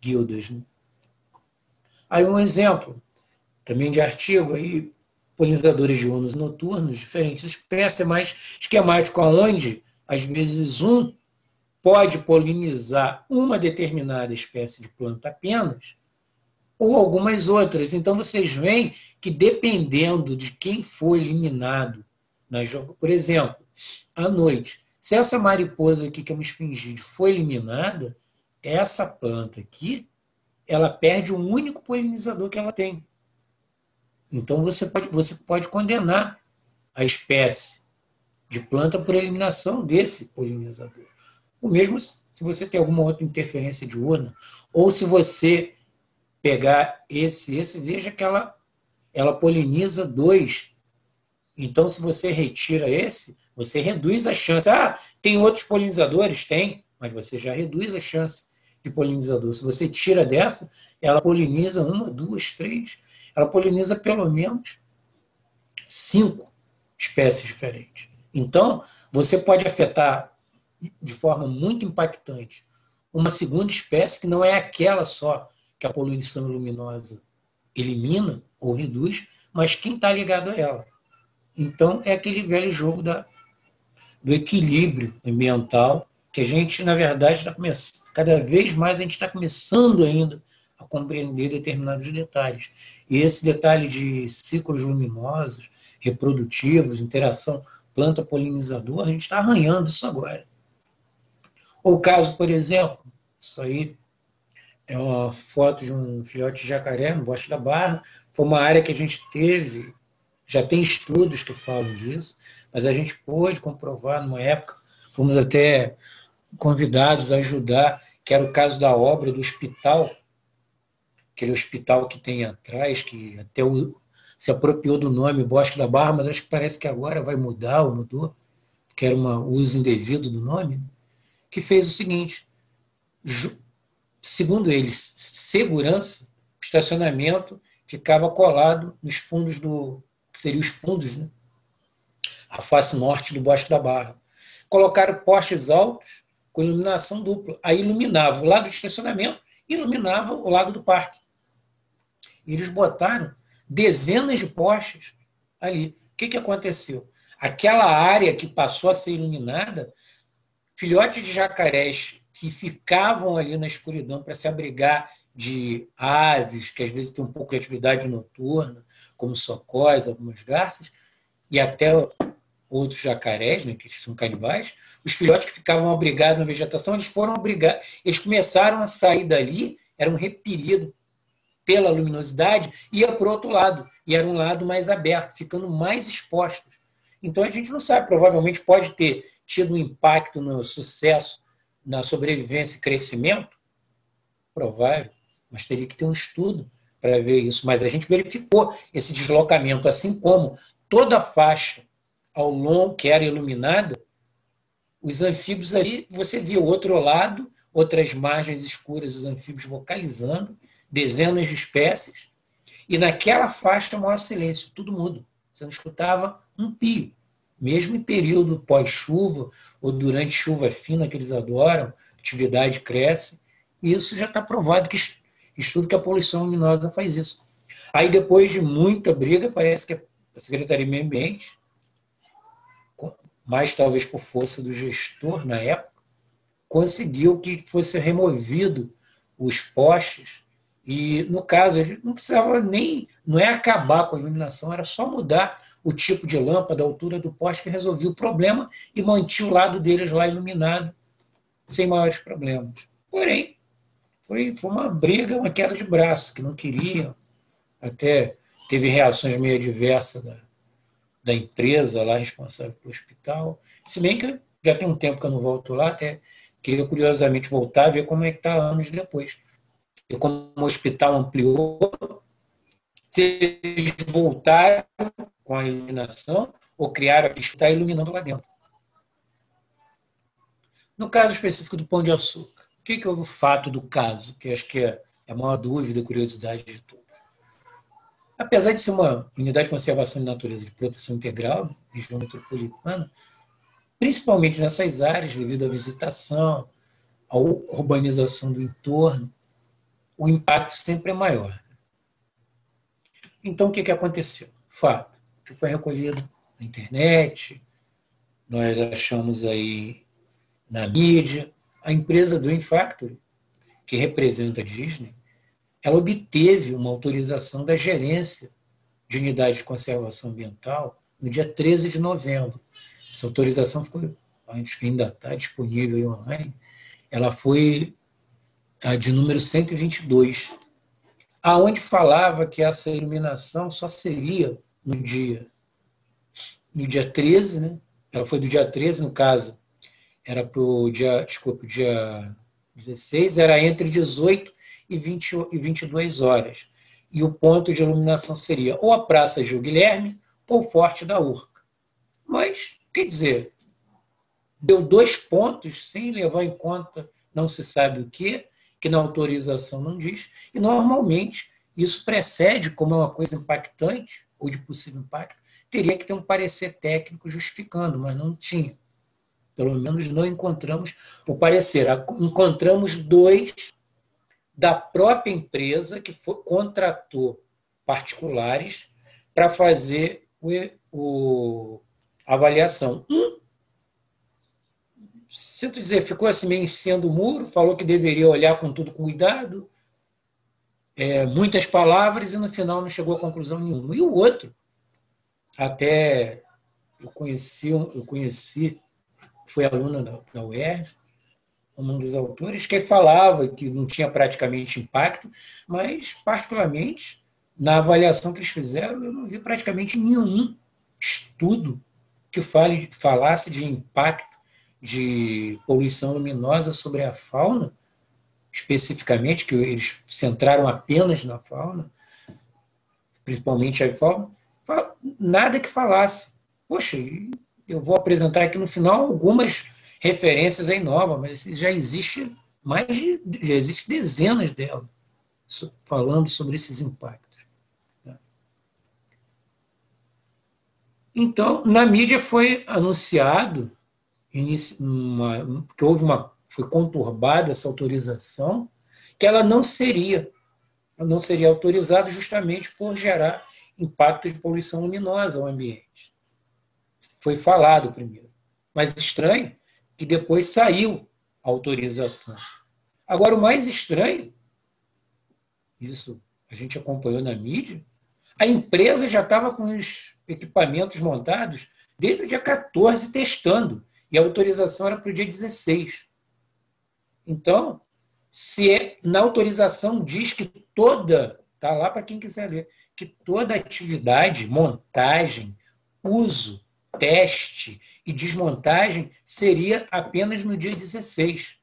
guildas. Né? Aí um exemplo, também de artigo, aí, polinizadores diurnos e noturnos, diferentes espécies, é mais esquemático, onde, às vezes, um pode polinizar uma determinada espécie de planta apenas, ou algumas outras. Então, vocês veem que, dependendo de quem foi eliminado, por exemplo, à noite, se essa mariposa aqui, que é uma esfingide, foi eliminada, essa planta aqui, ela perde o único polinizador que ela tem. Então, você pode condenar a espécie de planta por eliminação desse polinizador. O mesmo se você tem alguma outra interferência diurna, ou se você pegar esse, veja que ela poliniza 2. Então, se você retira esse, você reduz a chance. Tem outros polinizadores? Tem, mas você já reduz a chance de polinizador. Se você tira dessa, ela poliniza 1, 2, 3. Ela poliniza pelo menos 5 espécies diferentes. Então, você pode afetar de forma muito impactante uma segunda espécie que não é aquela só que a poluição luminosa elimina ou reduz, mas quem está ligado a ela. Então, é aquele velho jogo do equilíbrio ambiental que a gente, na verdade, está começando, cada vez mais a gente está começando ainda a compreender determinados detalhes. E esse detalhe de ciclos luminosos, reprodutivos, interação planta-polinizador, a gente está arranhando isso agora. O caso, por exemplo, isso aí é uma foto de um filhote de jacaré no Bosque da Barra. Foi uma área que a gente teve, já tem estudos que falam disso, mas a gente pôde comprovar numa época, fomos até convidados a ajudar, que era o caso da obra do hospital, aquele hospital que tem atrás, que até se apropriou do nome Bosque da Barra, mas acho que parece que agora vai mudar, ou mudou, que era um uso indevido do nome, que fez o seguinte, segundo eles, segurança, estacionamento ficava colado nos fundos que seriam os fundos, né? A face norte do Bosque da Barra. Colocaram postes altos com iluminação dupla. Aí iluminava o lado do estacionamento e iluminava o lado do parque. E eles botaram dezenas de postes ali. O que aconteceu? Aquela área que passou a ser iluminada, filhotes de jacarés que ficavam ali na escuridão para se abrigar de aves, que às vezes tem um pouco de atividade noturna, como socós, algumas garças, e até outros jacarés, né, que são canibais, os filhotes que ficavam abrigados na vegetação, eles começaram a sair dali, eram repelidos pela luminosidade, ia para o outro lado, e era um lado mais aberto, ficando mais expostos. Então a gente não sabe, provavelmente pode ter tido um impacto no sucesso, na sobrevivência e crescimento, provável, mas teria que ter um estudo para ver isso. Mas a gente verificou esse deslocamento, assim como toda a faixa ao longo que era iluminada, os anfíbios ali, você via o outro lado, outras margens escuras, os anfíbios vocalizando, dezenas de espécies, e naquela faixa, o maior silêncio, tudo mudo. Você não escutava um pio. Mesmo em período pós-chuva, ou durante chuva fina, que eles adoram, a atividade cresce, e isso já está provado, que estudo que a poluição luminosa faz isso. Aí, depois de muita briga, parece que a Secretaria de Meio Ambiente, mais talvez por força do gestor na época, conseguiu que fosse removido os postes, e, no caso, ele não precisava nem, não é acabar com a iluminação, era só mudar o tipo de lâmpada, a altura do poste, que resolvia o problema e mantinha o lado deles lá iluminado, sem maiores problemas. Porém, foi uma briga, uma queda de braço, que não queriam, até teve reações meio adversas da empresa lá responsável pelo hospital, se bem que já tem um tempo que eu não volto lá, até queria curiosamente voltar, ver como é que está anos depois. E como o hospital ampliou, se eles voltaram com a iluminação ou criaram aquilo que está iluminando lá dentro. No caso específico do Pão de Açúcar, o que é o fato do caso, que acho que é a maior dúvida e curiosidade de todos. Apesar de ser uma unidade de conservação de natureza de proteção integral, região metropolitana, principalmente nessas áreas, devido à visitação, à urbanização do entorno, o impacto sempre é maior. Então, o que aconteceu? Fato, que foi recolhido na internet, nós achamos aí na mídia, a empresa Dream Factory, que representa a Disney, ela obteve uma autorização da gerência de unidade de conservação ambiental no dia 13 de novembro. Essa autorização ficou, acho que ainda está disponível online, ela foi a de número 122, aonde falava que essa iluminação só seria no dia 13, né? Ela foi do dia 13, no caso, era para o dia 16, era entre 18 e 22 horas. E o ponto de iluminação seria ou a Praça Gil Guilherme ou o Forte da Urca. Mas, quer dizer, deu 2 pontos sem levar em conta não se sabe o que na autorização não diz, e normalmente isso precede, como é uma coisa impactante, ou de possível impacto, teria que ter um parecer técnico justificando, mas não tinha. Pelo menos não encontramos o parecer. Encontramos 2 da própria empresa que contratou particulares para fazer a avaliação. Sinto dizer, ficou assim meio em cima do muro, falou que deveria olhar com tudo cuidado, muitas palavras, e no final não chegou a conclusão nenhuma. E o outro, até eu conheci, foi aluna da UERJ, um dos autores, que falava que não tinha praticamente impacto, mas, particularmente, na avaliação que eles fizeram, eu não vi praticamente nenhum estudo que falasse de impacto de poluição luminosa sobre a fauna, especificamente, que eles centraram apenas na fauna, principalmente a fauna, nada que falasse. Poxa, eu vou apresentar aqui no final algumas referências aí novas, mas já existe dezenas delas falando sobre esses impactos. Então, na mídia foi anunciado que foi conturbada essa autorização, que ela não seria autorizada justamente por gerar impacto de poluição luminosa ao ambiente. Foi falado primeiro. Mas estranho que depois saiu a autorização. Agora, o mais estranho, isso a gente acompanhou na mídia, a empresa já estava com os equipamentos montados desde o dia 14 testando, e a autorização era para o dia 16. Então, se na autorização diz que está lá para quem quiser ler, que toda atividade, montagem, uso, teste e desmontagem seria apenas no dia 16.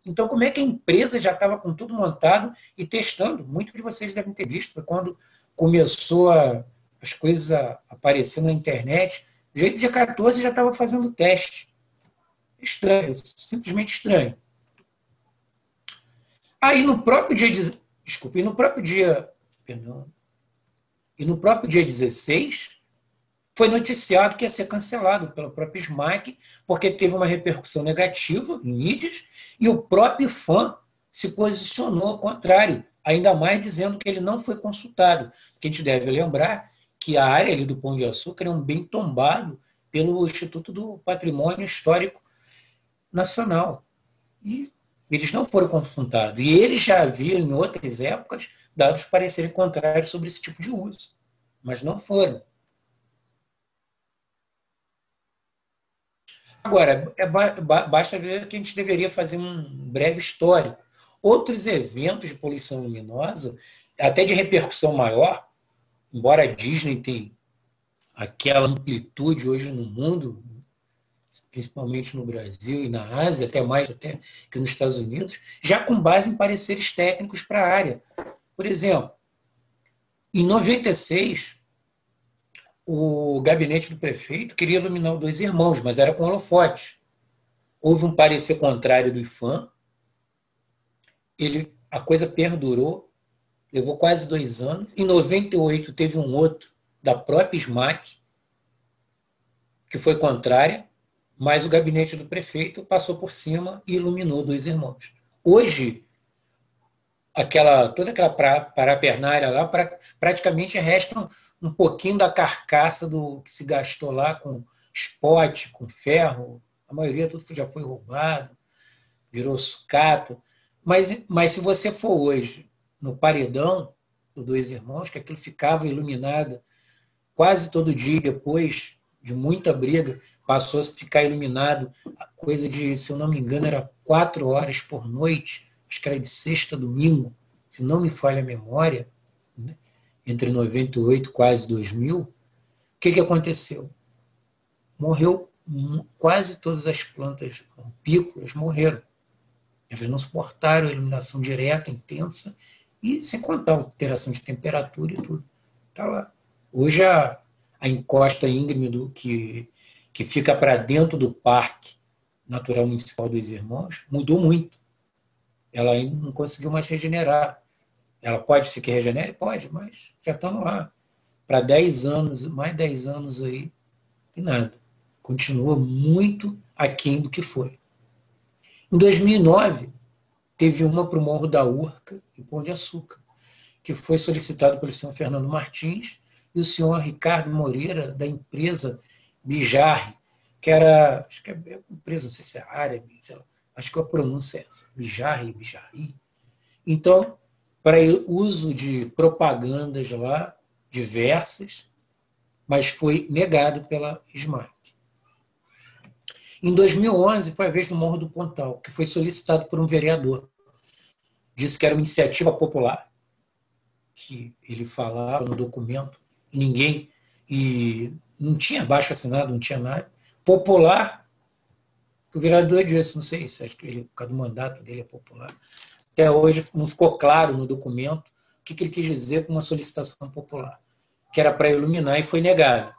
Então, como é que a empresa já estava com tudo montado e testando? Muitos de vocês devem ter visto quando começou as coisas a aparecer na internet. No dia 14 já estava fazendo teste. Estranho, simplesmente estranho. Aí no próprio dia 16 foi noticiado que ia ser cancelado pelo próprio SMAC, porque teve uma repercussão negativa em mídias, e o próprio IPHAN se posicionou ao contrário, ainda mais dizendo que ele não foi consultado. Porque a gente deve lembrar que a área ali do Pão de Açúcar é um bem tombado pelo Instituto do Patrimônio Histórico Nacional. E eles não foram consultados. E eles já haviam, em outras épocas, dado os pareceres contrários sobre esse tipo de uso. Mas não foram. Agora, basta ver que a gente deveria fazer um breve histórico. Outros eventos de poluição luminosa, até de repercussão maior, embora a Disney tenha aquela amplitude hoje no mundo, principalmente no Brasil e na Ásia, até mais até que nos Estados Unidos, já com base em pareceres técnicos para a área. Por exemplo, em 96, o gabinete do prefeito queria iluminar os Dois Irmãos, mas era com holofotes. Houve um parecer contrário do IPHAN, a coisa perdurou, levou quase 2 anos. Em 98 teve um outro da própria SMAC, que foi contrária, mas o gabinete do prefeito passou por cima e iluminou Dois Irmãos. Hoje, toda aquela parafernália lá, praticamente resta um pouquinho da carcaça do que se gastou lá com spot, com ferro. A maioria tudo já foi roubado, virou sucata. Mas se você for hoje no paredão do Dois Irmãos, que aquilo ficava iluminado quase todo dia, depois de muita briga, passou a ficar iluminado, coisa de, se eu não me engano, era 4 horas por noite, acho que era de sexta a domingo, se não me falha a memória, né? Entre 98 e quase 2000, o que aconteceu? Morreu quase todas as plantas apícolas, morreram. Elas não suportaram a iluminação direta, intensa, e sem contar a alteração de temperatura e tudo. Tá lá. Hoje a encosta íngreme que fica para dentro do Parque Natural Municipal dos Irmãos mudou muito. Ela ainda não conseguiu mais regenerar. Ela pode ser que regenere? Pode, mas já estamos lá. Para 10 anos, mais 10 anos aí, e nada. Continua muito aquém do que foi. Em 2009, teve uma para o Morro da Urca e Pão de Açúcar, que foi solicitado pelo senhor Fernando Martins e o senhor Ricardo Moreira, da empresa Bijarri, que era, acho que é empresa, não sei se é árabe, sei lá, acho que a pronúncia é essa, Bijarri. Então, para uso de propagandas lá, diversas, mas foi negado pela SMAC. Em 2011, foi a vez do Morro do Pontal, que foi solicitado por um vereador. Disse que era uma iniciativa popular, que ele falava no documento, e não tinha abaixo-assinado, não tinha nada. Popular, o vereador disse, não sei se acho que ele, por causa do mandato dele é popular. Até hoje não ficou claro no documento o que ele quis dizer com uma solicitação popular, que era para iluminar, e foi negado.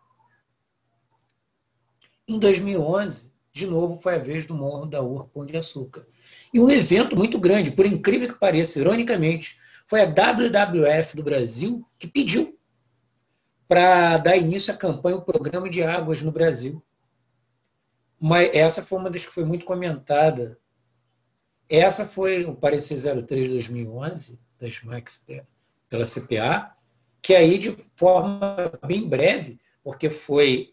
Em 2011, de novo, foi a vez do Morro da Urca Pão de Açúcar. E um evento muito grande, por incrível que pareça, ironicamente, foi a WWF do Brasil que pediu para dar início à campanha O Programa de Águas no Brasil. Mas essa foi uma das que foi muito comentada. Essa foi o parecer 03 de 2011, da SMAC pela CPA, que aí, de forma bem breve, porque foi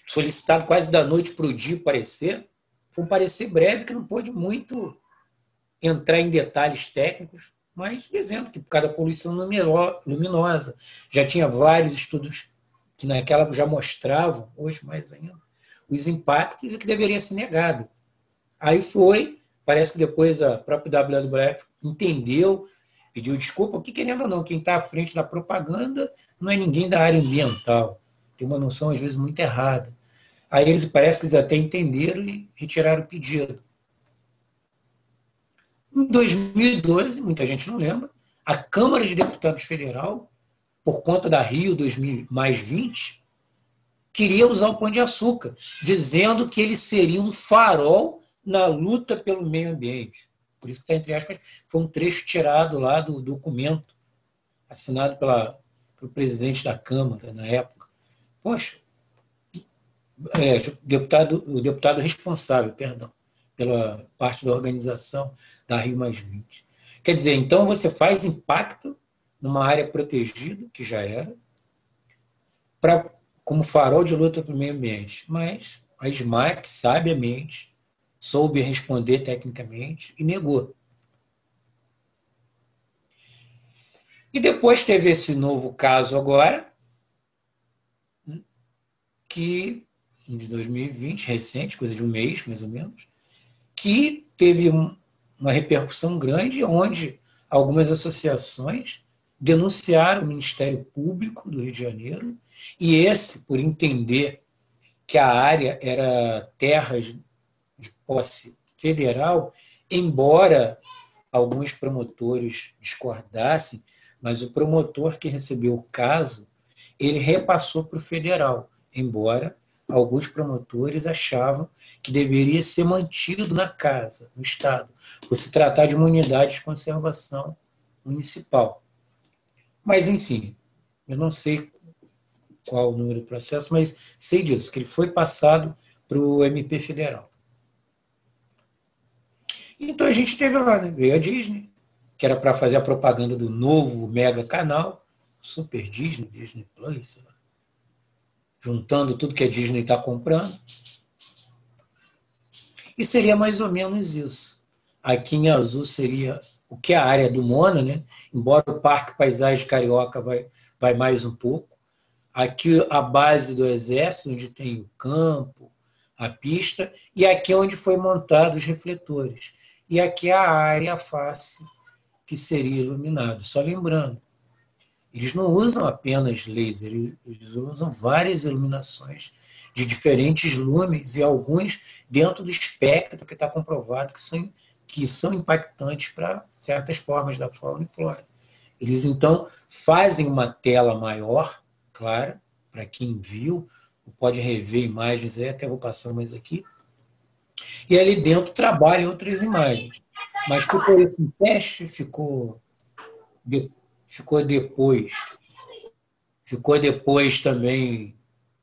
solicitado quase da noite para o dia o parecer, foi um parecer breve que não pôde muito entrar em detalhes técnicos, mas dizendo que por causa da poluição luminosa, já tinha vários estudos que naquela já mostravam, hoje mais ainda, os impactos e que deveria ser negado. Aí parece que depois a própria WWF entendeu, pediu desculpa, porque querendo ou não, quem está à frente da propaganda não é ninguém da área ambiental. Tem uma noção, às vezes, muito errada. Aí parece que eles até entenderam e retiraram o pedido. Em 2012, muita gente não lembra, a Câmara de Deputados Federal, por conta da Rio 2020, queria usar o Pão de Açúcar, dizendo que ele seria um farol na luta pelo meio ambiente. Por isso que está, entre aspas, foi um trecho tirado lá do documento assinado pelo presidente da Câmara, na época. Poxa, o deputado responsável, perdão, pela parte da organização da Rio+20. Quer dizer, então você faz impacto numa área protegida, que já era, como farol de luta para o meio ambiente. Mas a SMAC, sabiamente, soube responder tecnicamente e negou. E depois teve esse novo caso agora, que de 2020, recente, coisa de um mês, mais ou menos, que teve uma repercussão grande, onde algumas associações denunciaram o Ministério Público do Rio de Janeiro, e esse, por entender que a área era terras de posse federal, embora alguns promotores discordassem, mas o promotor que recebeu o caso, ele repassou para o federal, embora alguns promotores achavam que deveria ser mantido na casa, no Estado, por se tratar de uma unidade de conservação municipal. Mas, enfim, eu não sei qual o número do processo, mas sei disso, que ele foi passado para o MP Federal. Então a gente teve lá, né? Veio a Disney, que era para fazer a propaganda do novo mega canal, Super Disney, Disney Plus, sei lá, juntando tudo que a Disney está comprando. E seria mais ou menos isso. Aqui em azul seria o que é a área do Mona, né? Embora o Parque Paisagem Carioca vai mais um pouco. Aqui a base do Exército, onde tem o campo, a pista, e aqui onde foi montado os refletores. E aqui a área, a face, que seria iluminado. Só lembrando, eles não usam apenas laser, eles usam várias iluminações de diferentes lumes e alguns dentro do espectro que está comprovado que são impactantes para certas formas da fauna e flora. Eles, então, fazem uma tela maior, clara, para quem viu, pode rever imagens, até vou passar mais aqui, e ali dentro trabalham outras imagens. Mas ficou esse teste, ficou depois também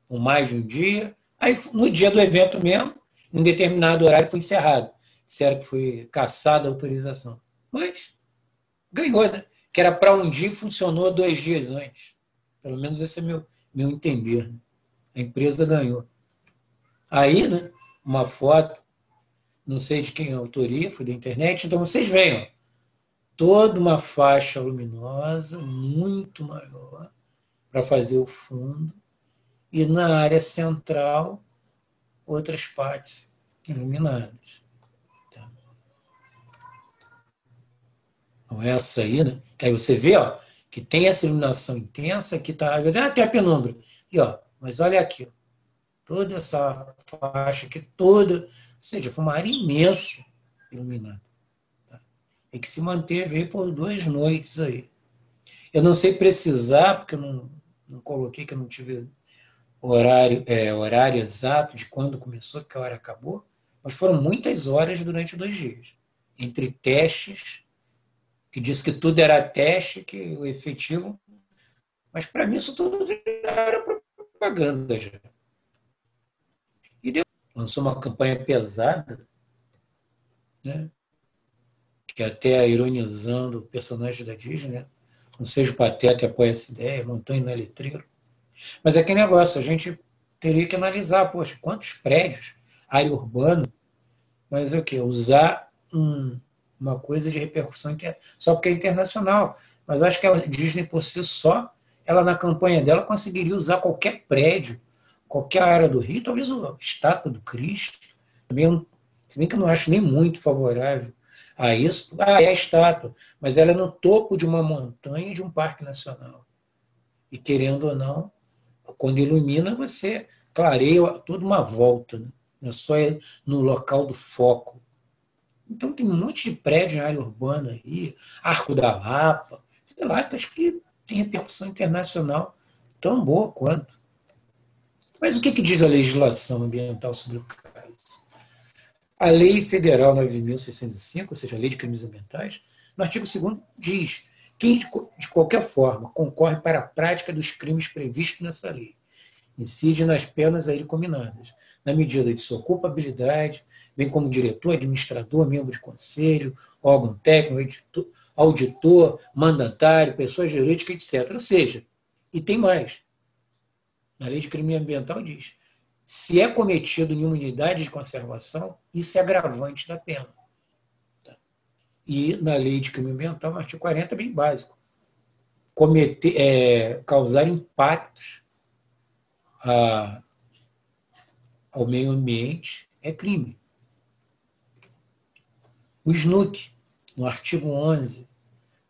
por mais de um dia. Aí, no dia do evento mesmo, em determinado horário, foi encerrado. Disseram que foi cassada a autorização. Mas ganhou, né? Que era para um dia e funcionou 2 dias antes. Pelo menos esse é meu entender. Né? A empresa ganhou. Aí, né, uma foto, não sei de quem é a autoria, foi da internet, então vocês veem, ó, toda uma faixa luminosa, muito maior, para fazer o fundo, e na área central, outras partes iluminadas. Tá? Então, essa aí, né? Que aí você vê, ó, que tem essa iluminação intensa, que está até a penumbra. E, ó, mas olha aqui, ó, toda essa faixa aqui, toda, ou seja, foi uma área imensa iluminada. Tá? E que se manteve aí por 2 noites aí. Eu não sei precisar, porque eu não coloquei, que eu não tive horário exato de quando começou, que a hora acabou, mas foram muitas horas durante 2 dias. Entre testes, que disse que tudo era teste, que o efetivo, mas para mim isso tudo já era propaganda já. E depois lançou uma campanha pesada, né? Que até ironizando o personagem da Disney, né? Não seja o Pateta e apoia essa ideia, Montanha no letreiro. Mas é que negócio, a gente teria que analisar, poxa, quantos prédios, área urbana, mas é o quê? Usar uma coisa de repercussão só porque é internacional. Mas acho que a Disney, por si só, ela na campanha dela conseguiria usar qualquer prédio, qualquer área do Rio, talvez a estátua do Cristo, também, se bem que eu não acho nem muito favorável a isso. É a estátua, mas ela é no topo de uma montanha de um parque nacional. E querendo ou não, quando ilumina, você clareia toda uma volta, né? Não é só no local do foco. Então tem um monte de prédio na área urbana aí, Arco da Lapa, sei lá, que acho que tem repercussão internacional tão boa quanto. Mas o que diz a legislação ambiental sobre o caso? A Lei Federal 9.605, ou seja, a Lei de Crimes Ambientais, no artigo 2º diz: quem de qualquer forma concorre para a prática dos crimes previstos nessa lei incide nas penas a ele cominadas, na medida de sua culpabilidade, bem como diretor, administrador, membro de conselho, órgão técnico, auditor, mandatário, pessoa jurídica, etc. Ou seja, e tem mais. Na Lei de Crime Ambiental diz: se é cometido em uma unidade de conservação, isso é agravante da pena. Tá? E na Lei de Crime Ambiental, no artigo 40, é bem básico. Causar impactos ao meio ambiente é crime. O SNUC, no artigo 11,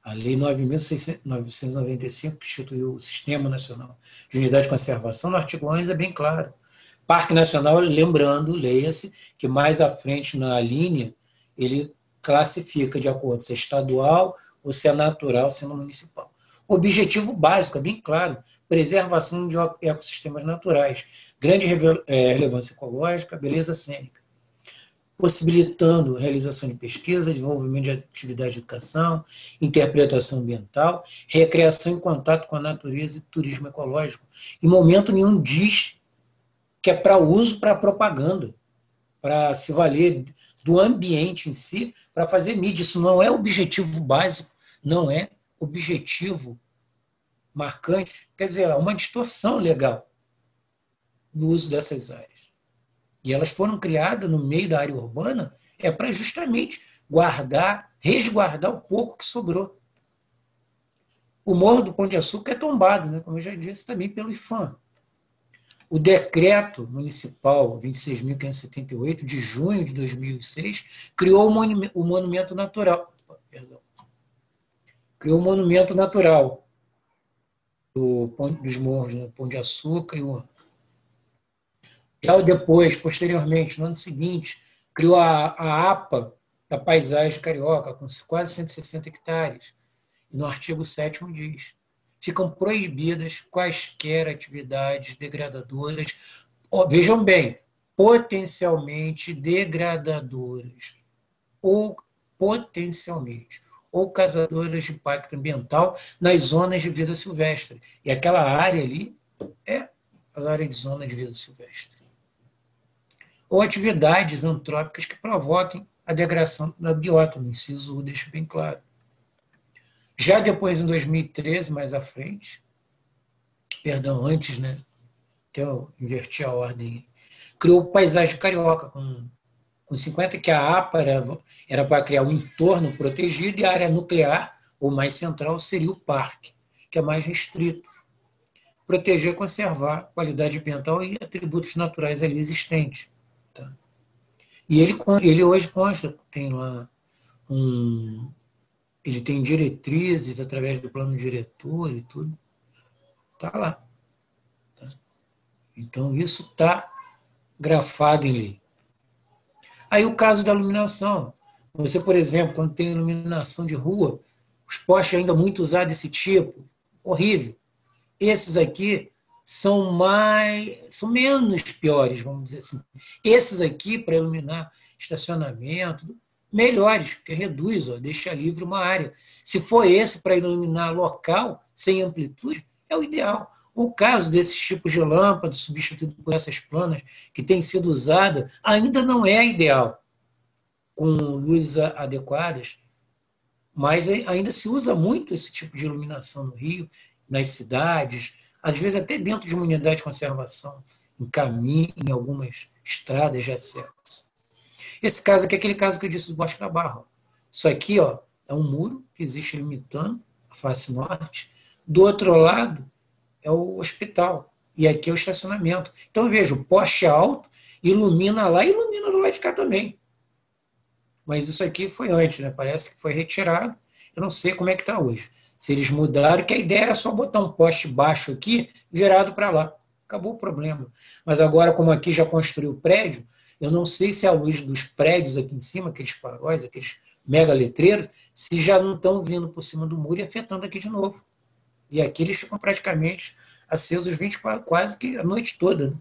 a Lei 9.995, que instituiu o Sistema Nacional de Unidade de Conservação, no artigo 11 é bem claro. Parque Nacional, lembrando, leia-se, que mais à frente na linha, ele classifica de acordo se é estadual ou se é natural, se é municipal. O objetivo básico é bem claro: preservação de ecossistemas naturais, grande relevância ecológica, beleza cênica, possibilitando realização de pesquisa, desenvolvimento de atividade de educação, interpretação ambiental, recreação em contato com a natureza e turismo ecológico. Em momento nenhum diz que é para uso, para propaganda, para se valer do ambiente em si, para fazer mídia. Isso não é objetivo básico, não é objetivo marcante. Quer dizer, é uma distorção legal no uso dessas áreas. E elas foram criadas no meio da área urbana para justamente resguardar o pouco que sobrou. O Morro do Pão de Açúcar é tombado, né, como eu já disse, também pelo IPHAN. O decreto municipal 26.578, de junho de 2006, criou o monumento natural. Criou o monumento natural dos morros, né, Pão de Açúcar e o... Já depois, posteriormente, no ano seguinte, criou a APA da paisagem carioca, com quase 160 hectares. E no artigo 7º diz: ficam proibidas quaisquer atividades degradadoras, vejam bem, potencialmente degradadoras, ou potencialmente, ou causadoras de impacto ambiental nas zonas de vida silvestre. E aquela área ali é a área de zona de vida silvestre. Ou atividades antrópicas que provoquem a degradação da biota, no inciso 1, deixo bem claro. Já depois, em 2013, mais à frente, perdão, antes, né, até eu inverti a ordem, criou o Paisagem Carioca, com 50, que a APA era para criar um entorno protegido, e a área nuclear, ou mais central, seria o parque, que é mais restrito. Proteger, conservar a qualidade ambiental e atributos naturais ali existentes. Tá? E ele hoje consta, tem lá ele tem diretrizes através do plano diretor e tudo. Está lá. Tá? Então, isso está grafado em lei. Aí o caso da iluminação. Você, por exemplo, quando tem iluminação de rua, os postes ainda muito usados desse tipo, horrível. Esses aqui são menos piores, vamos dizer assim. Esses aqui, para iluminar estacionamento, melhores, porque reduz, deixa livre uma área. Se for esse para iluminar local, sem amplitude, é o ideal. O caso desses tipos de lâmpada, substituído por essas planas, que tem sido usada, ainda não é ideal, com luzes adequadas, mas ainda se usa muito esse tipo de iluminação no Rio, nas cidades, às vezes até dentro de uma unidade de conservação, em caminho, em algumas estradas de acesso. Esse caso aqui é aquele caso que eu disse do Bosque da Barra. Isso aqui é um muro que existe limitando a face norte. Do outro lado é o hospital. E aqui é o estacionamento. Então, veja, o poste alto ilumina lá e ilumina do lado de cá também. Mas isso aqui foi antes, né? Parece que foi retirado. Eu não sei como é que está hoje. Se eles mudaram, que a ideia era só botar um poste baixo aqui, virado para lá. Acabou o problema. Mas agora, como aqui já construiu o prédio, eu não sei se a luz dos prédios aqui em cima, aqueles faróis, aqueles mega letreiros, se já não estão vindo por cima do muro e afetando aqui de novo. E aqui eles ficam praticamente acesos 24, quase que a noite toda. Né?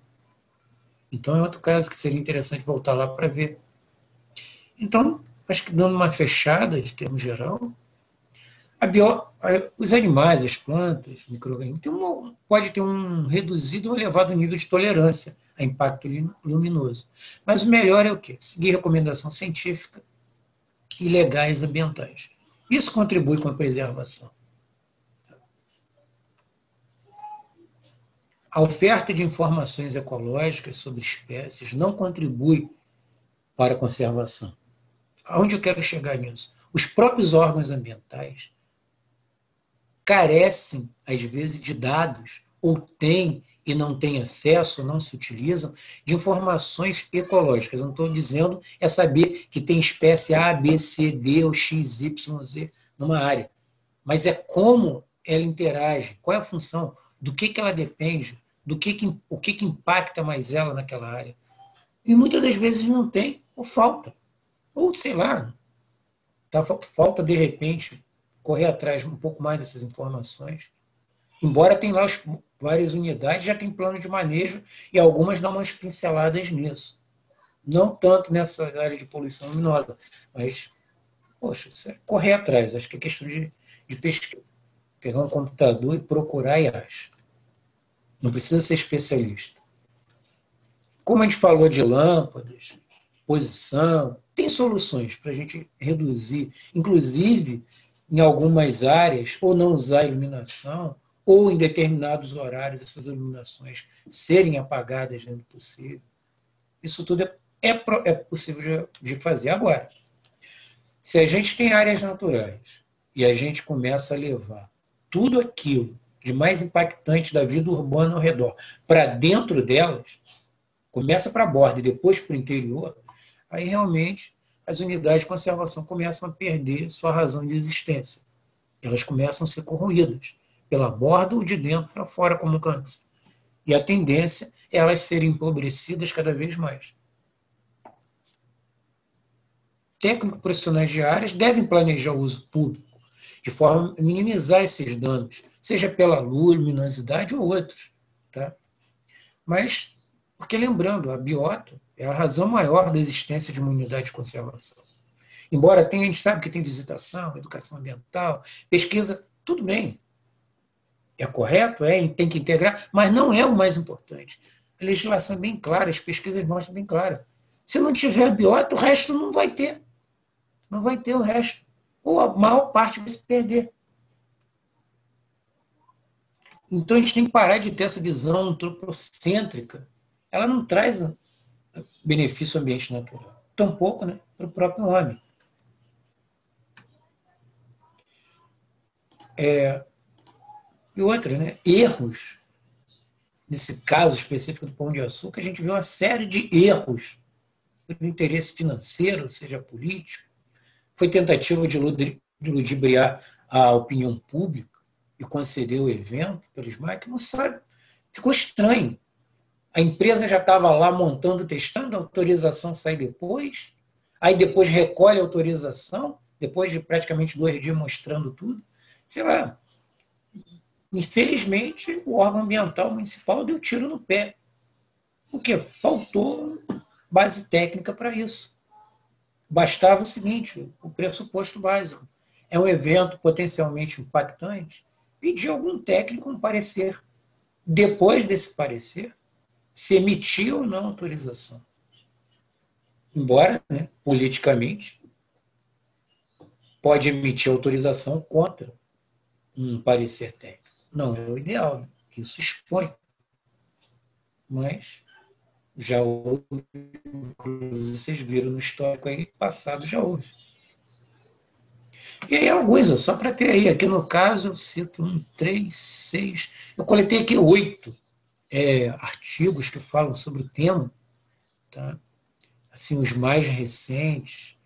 Então é outro caso que seria interessante voltar lá para ver. Então, acho que dando uma fechada de termo geral, os animais, as plantas, micro-organismos, pode ter um reduzido ou elevado nível de tolerância a impacto luminoso. Mas o melhor é o quê? Seguir recomendação científica e legais ambientais. Isso contribui com a preservação. A oferta de informações ecológicas sobre espécies não contribui para a conservação. Aonde eu quero chegar nisso? Os próprios órgãos ambientais carecem, às vezes, de dados, ou têm e não têm acesso, ou não se utilizam, de informações ecológicas. Eu não estou dizendo é saber que tem espécie A, B, C, D ou X, Y, Z numa área. Mas é como ela interage, qual é a função, do que ela depende, o que impacta mais ela naquela área. E muitas das vezes não tem, ou falta. Ou, sei lá, falta, de repente, correr atrás um pouco mais dessas informações. Embora tenha lá várias unidades, já tem plano de manejo e algumas dão umas pinceladas nisso. Não tanto nessa área de poluição luminosa, mas, poxa, isso é correr atrás. Acho que é questão de pesquisa. Pegar um computador e procurar e achar. Não precisa ser especialista. Como a gente falou de lâmpadas, posição, tem soluções para a gente reduzir, inclusive em algumas áreas, ou não usar iluminação, ou em determinados horários essas iluminações serem apagadas dentro do possível. Isso tudo é possível de fazer. Agora, se a gente tem áreas naturais e a gente começa a levar tudo aquilo de mais impactante da vida urbana ao redor para dentro delas, começa para a borda e depois para o interior, aí realmente as unidades de conservação começam a perder sua razão de existência. Elas começam a ser corroídas pela borda ou de dentro para fora como câncer. E a tendência é elas serem empobrecidas cada vez mais. Técnicos profissionais de áreas devem planejar o uso público de forma a minimizar esses danos, seja pela luz, luminosidade ou outros. Tá? Mas, porque lembrando, a biota é a razão maior da existência de uma unidade de conservação. Embora tenha, a gente sabe que tem visitação, educação ambiental, pesquisa, tudo bem. É correto, tem que integrar, mas não é o mais importante. A legislação é bem clara, as pesquisas mostram bem claras. Se não tiver a biota, o resto não vai ter. Não vai ter o resto. Ou a maior parte vai se perder. Então a gente tem que parar de ter essa visão antropocêntrica. Ela não traz benefício ao ambiente natural. Tampouco, né, para o próprio homem. E outra, né, erros. Nesse caso específico do Pão de Açúcar, a gente viu uma série de erros do interesse financeiro, seja político. Foi tentativa de ludibriar a opinião pública e conceder o evento pelos marcos. Não sabe. Ficou estranho. A empresa já estava lá montando, testando, a autorização sai depois, aí depois recolhe a autorização, depois de praticamente 2 dias mostrando tudo. Sei lá. Infelizmente, o órgão ambiental municipal deu tiro no pé. Porque faltou base técnica para isso. Bastava o seguinte, o pressuposto básico. É um evento potencialmente impactante, pedir a algum técnico um parecer. Depois desse parecer, se emitir ou não autorização. Embora, né, politicamente, pode emitir autorização contra um parecer técnico. Não é o ideal, né? Isso expõe. Mas já houve, inclusive vocês viram no histórico aí, passado já houve. E aí alguns, só para ter aí, aqui no caso eu cito 1, 3, 6, eu coletei aqui 8 artigos que falam sobre o tema, tá? Assim, os mais recentes,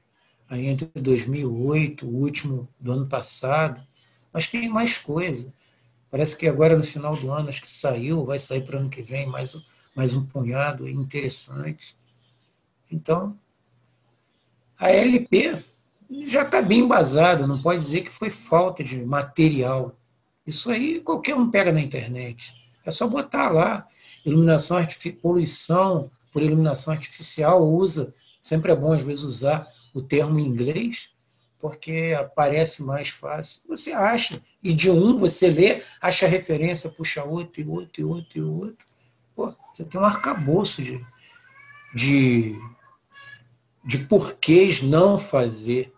aí entre 2008, o último do ano passado, mas tem mais coisa. Parece que agora no final do ano, acho que saiu, vai sair para o ano que vem, mais um punhado interessante. Então, a LP já está bem embasada, não pode dizer que foi falta de material. Isso aí qualquer um pega na internet. É só botar lá, poluição por iluminação artificial, sempre é bom às vezes usar o termo em inglês, porque aparece mais fácil. Você acha, e de um você lê, acha referência, puxa outro, e outro, e outro, e outro. Pô, você tem um arcabouço de porquês não fazer,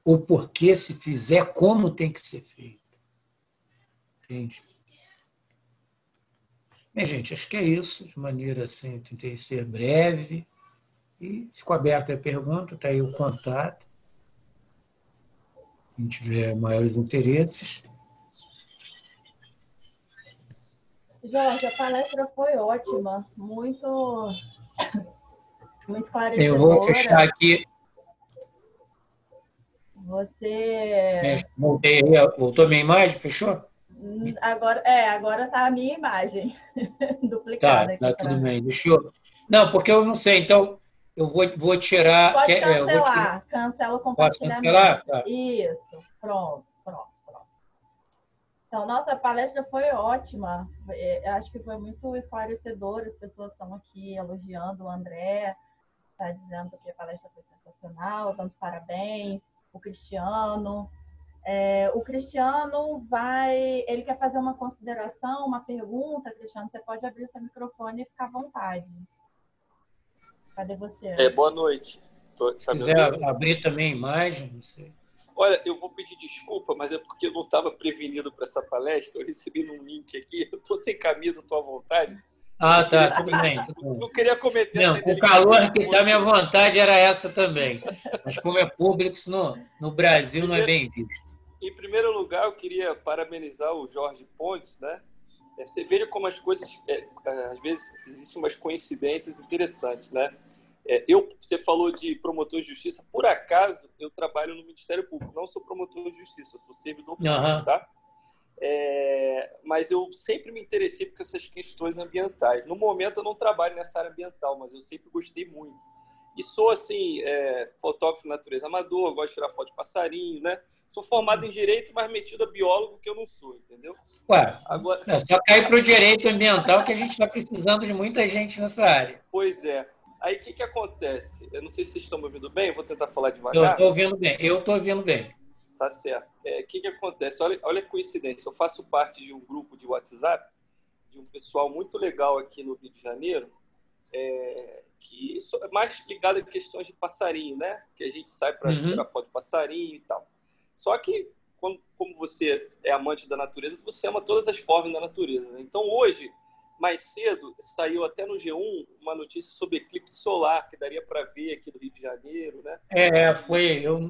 ou porquê se fizer, como tem que ser feito. Entende? Bem, gente, acho que é isso, de maneira assim, eu tentei ser breve, e ficou aberta a pergunta, está aí o contato. Quem tiver maiores interesses. Jorge, a palestra foi ótima, muito esclarecedora. Eu vou fechar aqui. Você... Voltou a minha imagem? Fechou? Agora tá a minha imagem duplicada aqui Tá, para tudo mim. bem. Deixa eu... Não, porque eu não sei, então eu vou tirar... Pode eu vou tirar... cancelar, cancela o Posso compartilhamento. cancelar? Tá. Isso, pronto. Então, nossa palestra foi ótima. Acho que foi muito esclarecedora. As pessoas estão aqui elogiando o André, está dizendo que a palestra foi sensacional, dando parabéns. O Cristiano. O Cristiano ele quer fazer uma consideração, uma pergunta. Cristiano, você pode abrir seu microfone e ficar à vontade. Cadê você? Boa noite. Se quiser abrir também a imagem, não sei. Olha, eu vou pedir desculpa, mas é porque eu não estava prevenido para essa palestra. Eu recebi um link aqui. Eu estou sem camisa, estou à vontade. Tá, tudo bem. Não queria cometer não, essa o calor que está, minha vontade era essa também. Mas como é público, isso no Brasil não é bem visto. Em primeiro lugar, eu queria parabenizar o Jorge Pontes, né? Você veja como as coisas, às vezes, existem umas coincidências interessantes, né? Você falou de promotor de justiça. Por acaso, eu trabalho no Ministério Público. Não sou promotor de justiça, eu sou servidor público, tá? Mas eu sempre me interessei por essas questões ambientais. No momento, eu não trabalho nessa área ambiental, mas eu sempre gostei muito. E sou, assim, fotógrafo de natureza amador, gosto de tirar foto de passarinho, né? Sou formado em Direito, mas metido a biólogo, que eu não sou, entendeu? Agora... É só cair para o direito ambiental, que a gente está precisando de muita gente nessa área. Pois é. Aí, o que acontece? Eu não sei se vocês estão me ouvindo bem, eu vou tentar falar devagar. Eu estou ouvindo bem. Tá certo. O que acontece? Olha a coincidência. Eu faço parte de um grupo de WhatsApp, de um pessoal muito legal aqui no Rio de Janeiro, que é mais ligado a questões de passarinho, né? Que a gente sai para tirar foto de passarinho e tal. Só que, como você é amante da natureza, você ama todas as formas da natureza, né? Então, hoje, mais cedo, saiu até no G1 uma notícia sobre eclipse solar, que daria para ver aqui no Rio de Janeiro, né?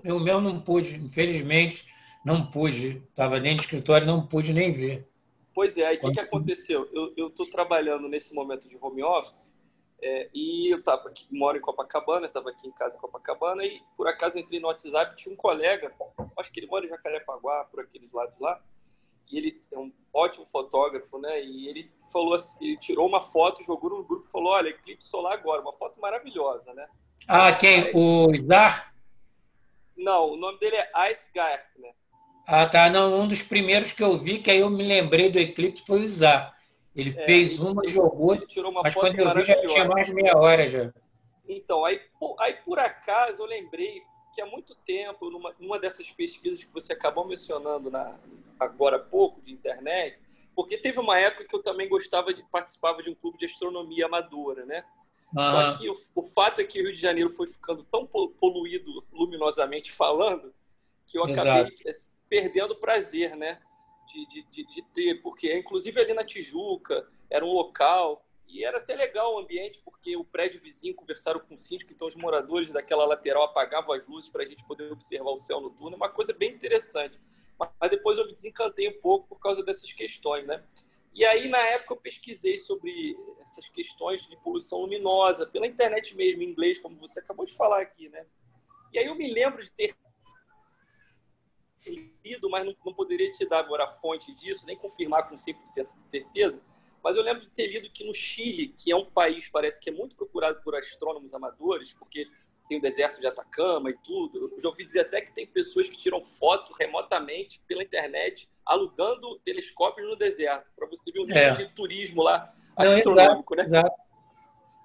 Eu mesmo não pude, infelizmente, não pude. Estava dentro do escritório e não pude nem ver. Pois é, aí o que aconteceu? Eu estou trabalhando nesse momento de home office, e eu moro em Copacabana, estava aqui em casa em Copacabana, e por acaso entrei no WhatsApp, tinha um colega, acho que ele mora em Jacarepaguá, por aqueles lados lá, e ele é um ótimo fotógrafo, né? E ele falou assim, ele tirou uma foto, jogou no grupo e falou: olha, eclipse solar agora, uma foto maravilhosa, né? Quem? O Zar? Não, o nome dele é Ice Gartner. Tá. Não, um dos primeiros que eu vi, que aí eu me lembrei do eclipse, foi o Zar. Ele fez jogou, ele tirou uma mas foto quando eu vi já tinha mais de meia hora já. Então, aí por acaso eu lembrei que há muito tempo, numa dessas pesquisas que você acabou mencionando agora há pouco, de internet, porque teve uma época que eu também participava de um clube de astronomia amadora, né? Só que o fato é que o Rio de Janeiro foi ficando tão poluído, luminosamente falando, que eu acabei perdendo o prazer, né? De ter, porque inclusive ali na Tijuca era um local, e era até legal o ambiente, porque o prédio vizinho conversaram com o síndico, então os moradores daquela lateral apagavam as luzes para a gente poder observar o céu noturno, uma coisa bem interessante. Mas depois eu me desencantei um pouco por causa dessas questões, né? E aí, na época, eu pesquisei sobre essas questões de poluição luminosa, pela internet mesmo, em inglês, como você acabou de falar aqui, né? E aí eu me lembro de ter lido, mas não poderia te dar agora a fonte disso, nem confirmar com 100% de certeza, mas eu lembro de ter lido que no Chile, que é um país, parece que é muito procurado por astrônomos amadores, porque tem o deserto de Atacama e tudo, eu já ouvi dizer até que tem pessoas que tiram foto remotamente pela internet, alugando telescópios no deserto, para você ver o nível de turismo lá astronômico, né? Exato.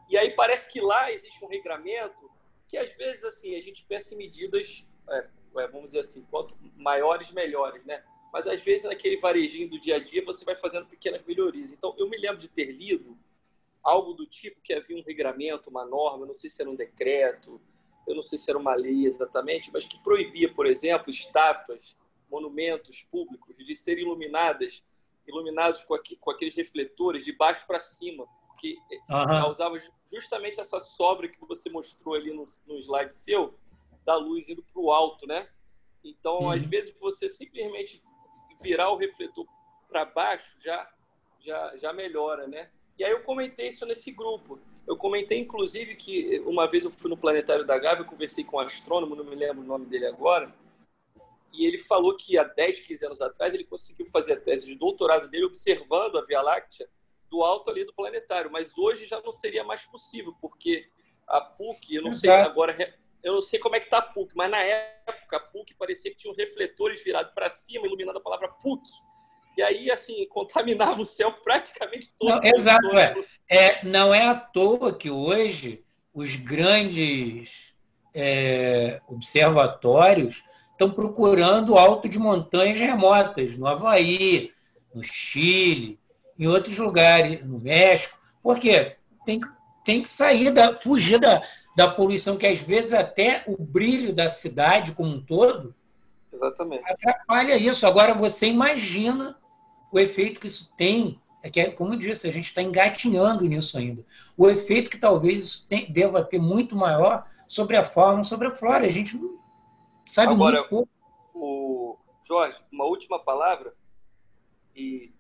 E aí parece que lá existe um regramento que, às vezes, assim, a gente pensa em medidas, vamos dizer assim, quanto maiores, melhores, né? Mas, às vezes, naquele varejinho do dia a dia, você vai fazendo pequenas melhorias. Então, eu me lembro de ter lido algo do tipo que havia um regramento, uma norma, eu não sei se era um decreto, eu não sei se era uma lei exatamente, mas que proibia, por exemplo, estátuas, monumentos públicos de serem iluminados com aqueles refletores de baixo para cima, que causava justamente essa sobra que você mostrou ali no slide seu, da luz indo para o alto, né? Então, às vezes, você simplesmente virar o refletor para baixo já melhora, né? E aí eu comentei isso nesse grupo. Eu comentei, inclusive, que uma vez eu fui no Planetário da Gávea, eu conversei com um astrônomo, não me lembro o nome dele agora, e ele falou que há 10, 15 anos atrás ele conseguiu fazer a tese de doutorado dele observando a Via Láctea do alto ali do planetário, mas hoje já não seria mais possível, porque a PUC, eu não sei agora, eu não sei como é que está a PUC, mas na época a PUC parecia que tinha uns refletores virados para cima, iluminando a palavra PUC. E aí, assim, contaminava o céu praticamente todo. Não, exato. Não é à toa que hoje os grandes observatórios estão procurando alto de montanhas remotas, no Havaí, no Chile, em outros lugares, no México. Por quê? Tem que sair, fugir da poluição, que às vezes até o brilho da cidade como um todo atrapalha isso. Agora, você imagina o efeito que isso tem, como eu disse, a gente está engatinhando nisso ainda. O efeito que talvez isso deva ter muito maior sobre a fauna, sobre a flora. A gente não sabe muito pouco. Jorge, uma última palavra, e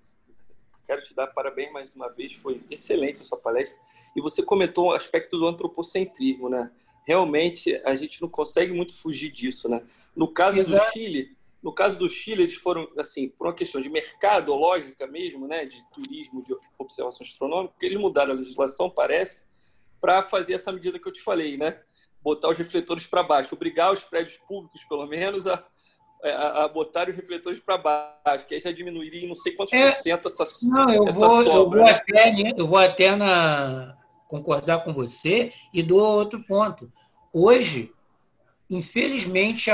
quero te dar parabéns mais uma vez, foi excelente a sua palestra, e você comentou o aspecto do antropocentrismo, né? Realmente, a gente não consegue muito fugir disso, né? No caso do Chile, eles foram, assim, por uma questão de mercadológica mesmo, né, de turismo, de observação astronômica, porque eles mudaram a legislação, parece, para fazer essa medida que eu te falei, né? Botar os refletores para baixo, obrigar os prédios públicos, pelo menos, a botar os refletores para baixo, que aí já diminuiria em não sei quantos por cento essa sobra. Eu vou até concordar com você e dou outro ponto. Hoje, infelizmente,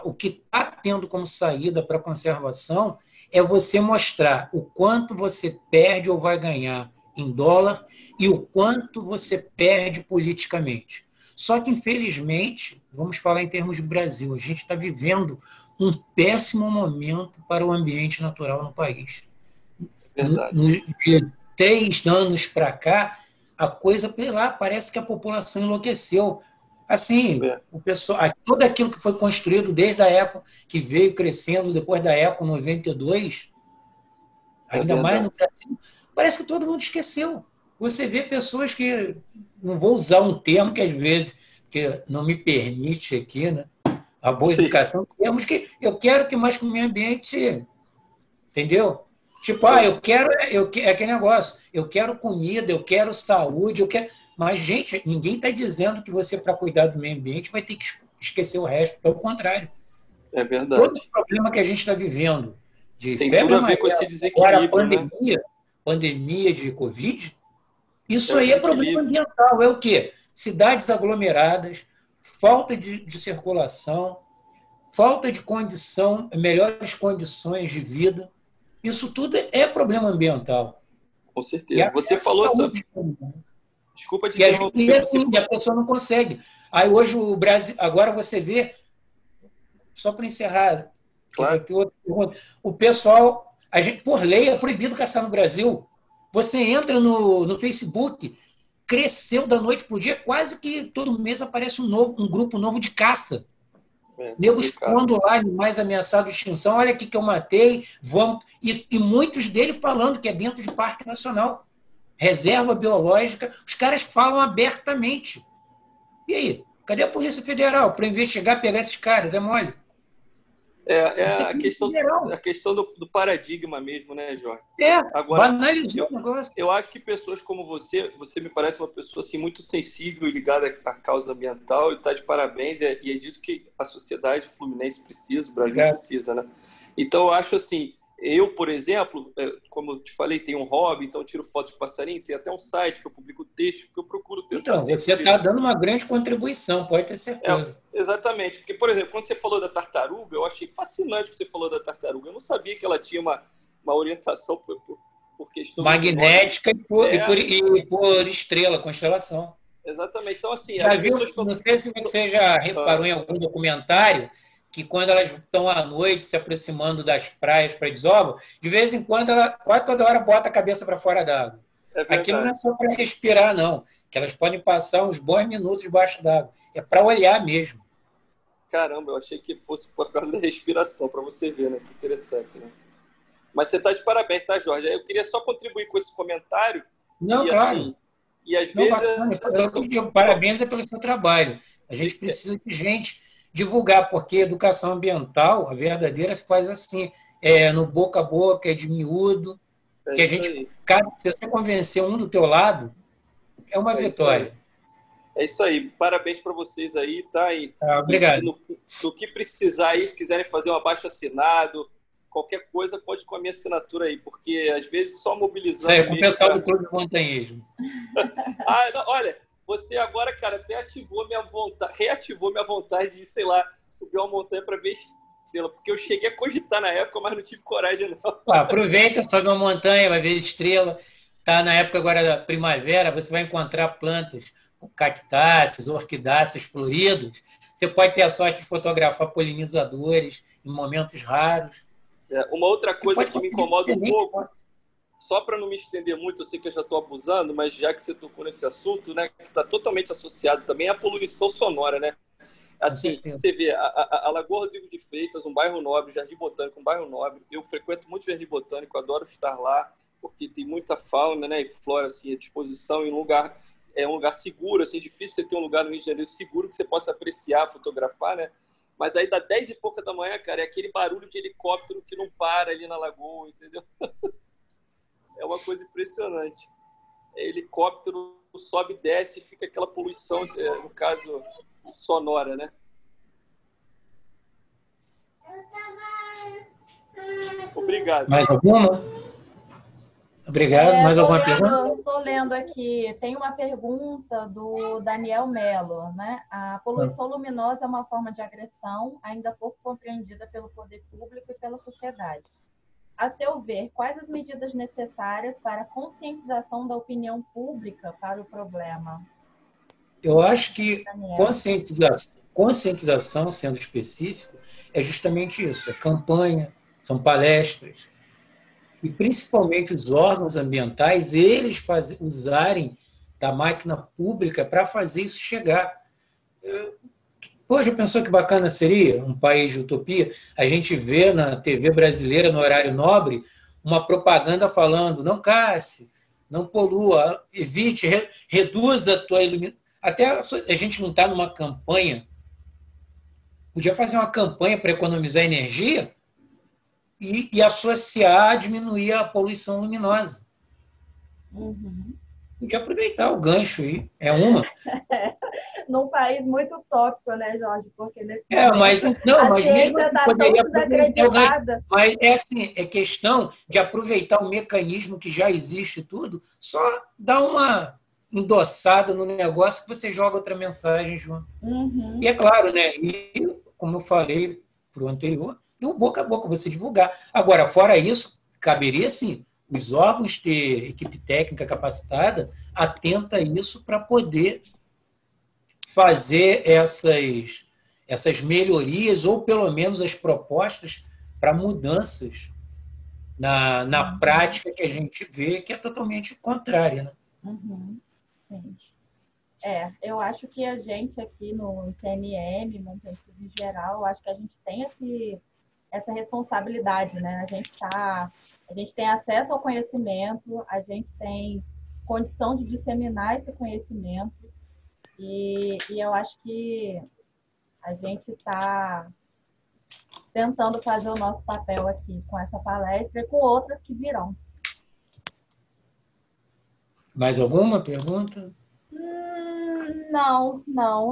o que está tendo como saída para a conservação é você mostrar o quanto você perde ou vai ganhar em dólar e o quanto você perde politicamente. Só que, infelizmente, vamos falar em termos de Brasil, a gente está vivendo um péssimo momento para o ambiente natural no país. De 3 anos para cá, a coisa, sei lá, parece que a população enlouqueceu. Assim, tudo aquilo que foi construído desde a época que veio crescendo depois da Eco 92, ainda mais no Brasil, parece que todo mundo esqueceu. Você vê pessoas que, não vou usar um termo que às vezes que não me permite aqui, né? A boa educação, termos que eu quero que mais que o meio ambiente, entendeu? Tipo, eu quero aquele negócio, eu quero comida, eu quero saúde, eu quero... Mas, gente, ninguém está dizendo que você, para cuidar do meio ambiente, vai ter que esquecer o resto. Pelo contrário. É verdade. Todo o problema que a gente está vivendo, de tem tudo a ver com esse desequilíbrio, agora pandemia de Covid, isso aí é problema ambiental. É o quê? Cidades aglomeradas, falta de circulação, falta de melhores condições de vida. Isso tudo é problema ambiental. Com certeza. Você falou... Desculpa te interromper. E assim, a pessoa não consegue. Aí hoje o Brasil... Agora você vê... Só para encerrar... Claro. O pessoal... A gente, por lei, é proibido caçar no Brasil. Você entra no Facebook, cresceu da noite para o dia, quase que todo mês aparece um grupo novo de caça. Negros pondo lá animais ameaçados de extinção, olha aqui que eu matei, vamos... E muitos deles falando que é dentro de Parque Nacional, reserva biológica, os caras falam abertamente. E aí? Cadê a Polícia Federal para investigar, pegar esses caras? É mole. A questão do paradigma mesmo, né, Jorge? Agora, banalizou o negócio. Eu acho que pessoas como você me parece uma pessoa assim, muito sensível e ligada à causa ambiental, e está de parabéns, e é disso que a sociedade fluminense precisa, o Brasil precisa, né? Então, eu acho assim, eu, por exemplo, como eu te falei, tenho um hobby, então eu tiro fotos de passarinho, tem até um site que eu publico texto, porque eu procuro ter... Então, você está dando uma grande contribuição, pode ter certeza. Exatamente, porque, por exemplo, quando você falou da tartaruga, eu achei fascinante que você falou da tartaruga. Eu não sabia que ela tinha uma orientação por questão... magnética e por estrela, constelação. Exatamente, então assim... Já viu, não sei se você já reparou em algum documentário que quando elas estão à noite se aproximando das praias para desovar, de vez em quando ela quase toda hora bota a cabeça para fora d'água. Aquilo não é só para respirar, não. Que elas podem passar uns bons minutos debaixo d'água. É para olhar mesmo. Caramba, eu achei que fosse por causa da respiração, para você ver, né? Que interessante, né? Mas você está de parabéns, tá, Jorge? Eu queria só contribuir com esse comentário. Não, claro. Assim, e às vezes... Parabéns pelo seu trabalho. A gente precisa de gente divulgar, porque educação ambiental, a verdadeira, se faz assim, no boca a boca, é de miúdo, que a gente, se você convencer um do teu lado, é uma vitória. É isso aí. Parabéns para vocês aí, tá? Obrigado. No que precisar aí, se quiserem fazer um abaixo-assinado, qualquer coisa, pode com a minha assinatura aí, porque às vezes só mobilizando... Isso aí, com o pessoal do Clube de Montanhismo. Não, olha, você agora, cara, até reativou minha vontade de, sei lá, subir uma montanha para ver estrela, porque eu cheguei a cogitar na época, mas não tive coragem, não. Aproveita, sobe uma montanha, vai ver estrela. Tá na época agora da primavera, você vai encontrar plantas, cactáceas, orquidáceas floridas. Você pode ter a sorte de fotografar polinizadores em momentos raros. Uma outra coisa que me incomoda um pouco, só para não me estender muito, eu sei que eu já estou abusando, mas já que você tocou nesse assunto, né, que está totalmente associado também à poluição sonora, né? Assim, você vê, a Lagoa Rodrigo de Freitas, um bairro nobre, Jardim Botânico, um bairro nobre. Eu frequento muito Jardim Botânico, adoro estar lá, porque tem muita fauna, né, e flora assim, à disposição, e é um lugar seguro, assim, difícil você ter um lugar no Rio de Janeiro seguro que você possa apreciar, fotografar, né? Mas aí dá 10 e pouca da manhã, cara, é aquele barulho de helicóptero que não para ali na lagoa, entendeu? É uma coisa impressionante. Helicóptero sobe, desce e fica aquela poluição, no caso, sonora, né? Obrigado. Mais alguma? Obrigado. Mais alguma pergunta? Estou lendo aqui. Tem uma pergunta do Daniel Mello, né? A poluição luminosa é uma forma de agressão ainda pouco compreendida pelo poder público e pela sociedade. A seu ver, quais as medidas necessárias para a conscientização da opinião pública para o problema? Eu acho que conscientização, sendo específico, é justamente isso. É campanha, são palestras. E, principalmente, os órgãos ambientais, eles usarem da máquina pública para fazer isso chegar. Pô, já pensou que bacana seria um país de utopia? A gente vê na TV brasileira, no horário nobre, uma propaganda falando: não casse, não polua, evite, reduza a tua iluminação. Até a gente não está numa campanha. Podia fazer uma campanha para economizar energia e associar, diminuir a poluição luminosa. Uhum. Podia aproveitar o gancho aí. É uma. Num país muito utópico, né, Jorge? Porque nesse mas mesmo assim, tá poderia aproveitar o gancho. Mas é questão de aproveitar o mecanismo que já existe e tudo, só dar uma endossada no negócio que você joga outra mensagem junto. Uhum. E é claro, né? E, como eu falei para o anterior, e o boca a boca, você divulgar. Agora, fora isso, caberia, sim, os órgãos ter equipe técnica capacitada, atenta a isso para poder fazer essas melhorias, ou pelo menos as propostas para mudanças na prática que a gente vê, que é totalmente contrária. Né? Uhum. Sim. Eu acho que a gente aqui no CNM, Montanhismo em geral, acho que a gente tem essa responsabilidade, né? A gente tem acesso ao conhecimento, a gente tem condição de disseminar esse conhecimento e eu acho que a gente está tentando fazer o nosso papel aqui com essa palestra e com outras que virão. Mais alguma pergunta? Não.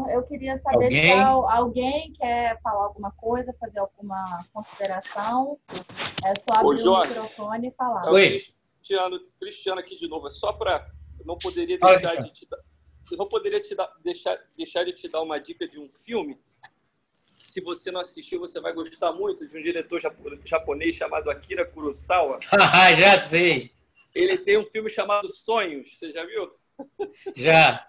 Eu queria saber se alguém quer falar alguma coisa, fazer alguma consideração. É só abrir o microfone e falar. Oi. Cristiano aqui de novo. É só para... Eu não poderia deixar de te dar uma dica de um filme. Se você não assistiu, você vai gostar muito, de um diretor japonês chamado Akira Kurosawa. Já sei. Ele tem um filme chamado Sonhos. Você já viu? Já.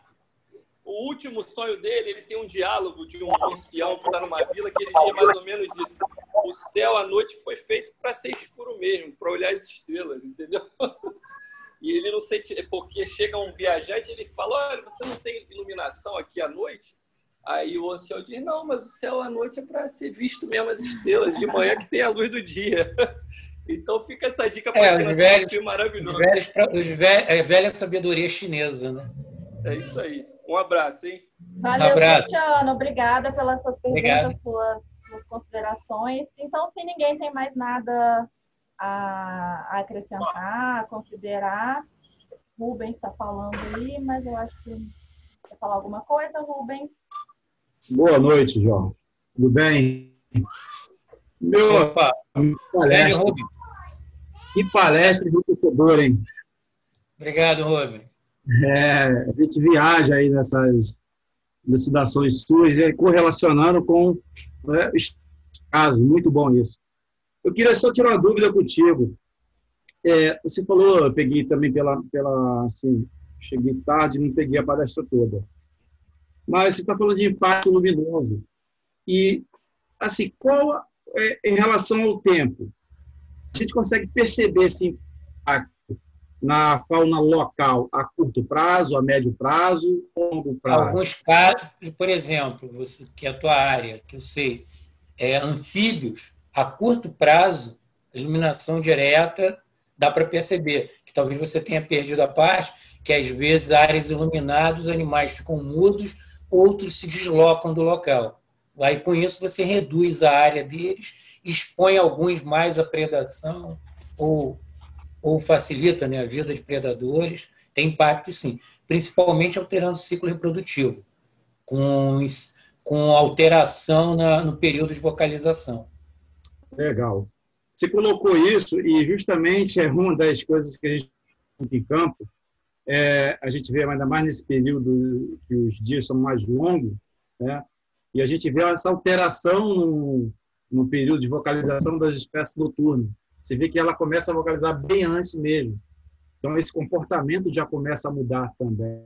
O último sonho dele, ele tem um diálogo de um ancião que está numa vila, que ele diz mais ou menos isso. O céu à noite foi feito para ser escuro mesmo, para olhar as estrelas, entendeu? E ele não sente... Porque chega um viajante e ele fala: olha, você não tem iluminação aqui à noite? Aí o ancião diz: não, mas o céu à noite é para ser visto mesmo as estrelas, de manhã que tem a luz do dia. Então fica essa dica para quem assistiu, um filme maravilhoso. Velha sabedoria chinesa, né? É isso aí. Um abraço, hein? Valeu, abraço. Cristiano. Obrigada pelas suas Obrigado. perguntas, suas considerações. Então, se ninguém tem mais nada a acrescentar, a considerar, Rubens está falando aí, mas eu acho que quer falar alguma coisa, Rubens? Boa noite, João. Tudo bem? Meu Opa, grande palestra, Rubem. que palestra enriquecedora, hein? Obrigado, Rubem. A gente viaja aí nessas elucidações suas e correlacionando com os casos. Muito bom isso. Eu queria só tirar uma dúvida contigo. Você falou, eu peguei também assim, cheguei tarde, não peguei a palestra toda. Mas você está falando de impacto luminoso. E, assim, qual em relação ao tempo? A gente consegue perceber esse impacto na fauna local a curto prazo, a médio prazo, longo prazo? Alguns casos, por exemplo, você, que é a tua área, que eu sei, anfíbios, a curto prazo, iluminação direta, dá para perceber que talvez você tenha perdido a parte, que às vezes áreas iluminadas, os animais ficam mudos, outros se deslocam do local. Aí, com isso, você reduz a área deles, expõe alguns mais à predação ou facilita, né, a vida de predadores. Tem impacto, sim, principalmente alterando o ciclo reprodutivo, com alteração no período de vocalização. Legal. Você colocou isso e justamente é uma das coisas que a gente tem em campo. A gente vê ainda mais nesse período que os dias são mais longos, né? E a gente vê essa alteração no período de vocalização das espécies noturnas. Você vê que ela começa a vocalizar bem antes mesmo. Então, esse comportamento já começa a mudar também.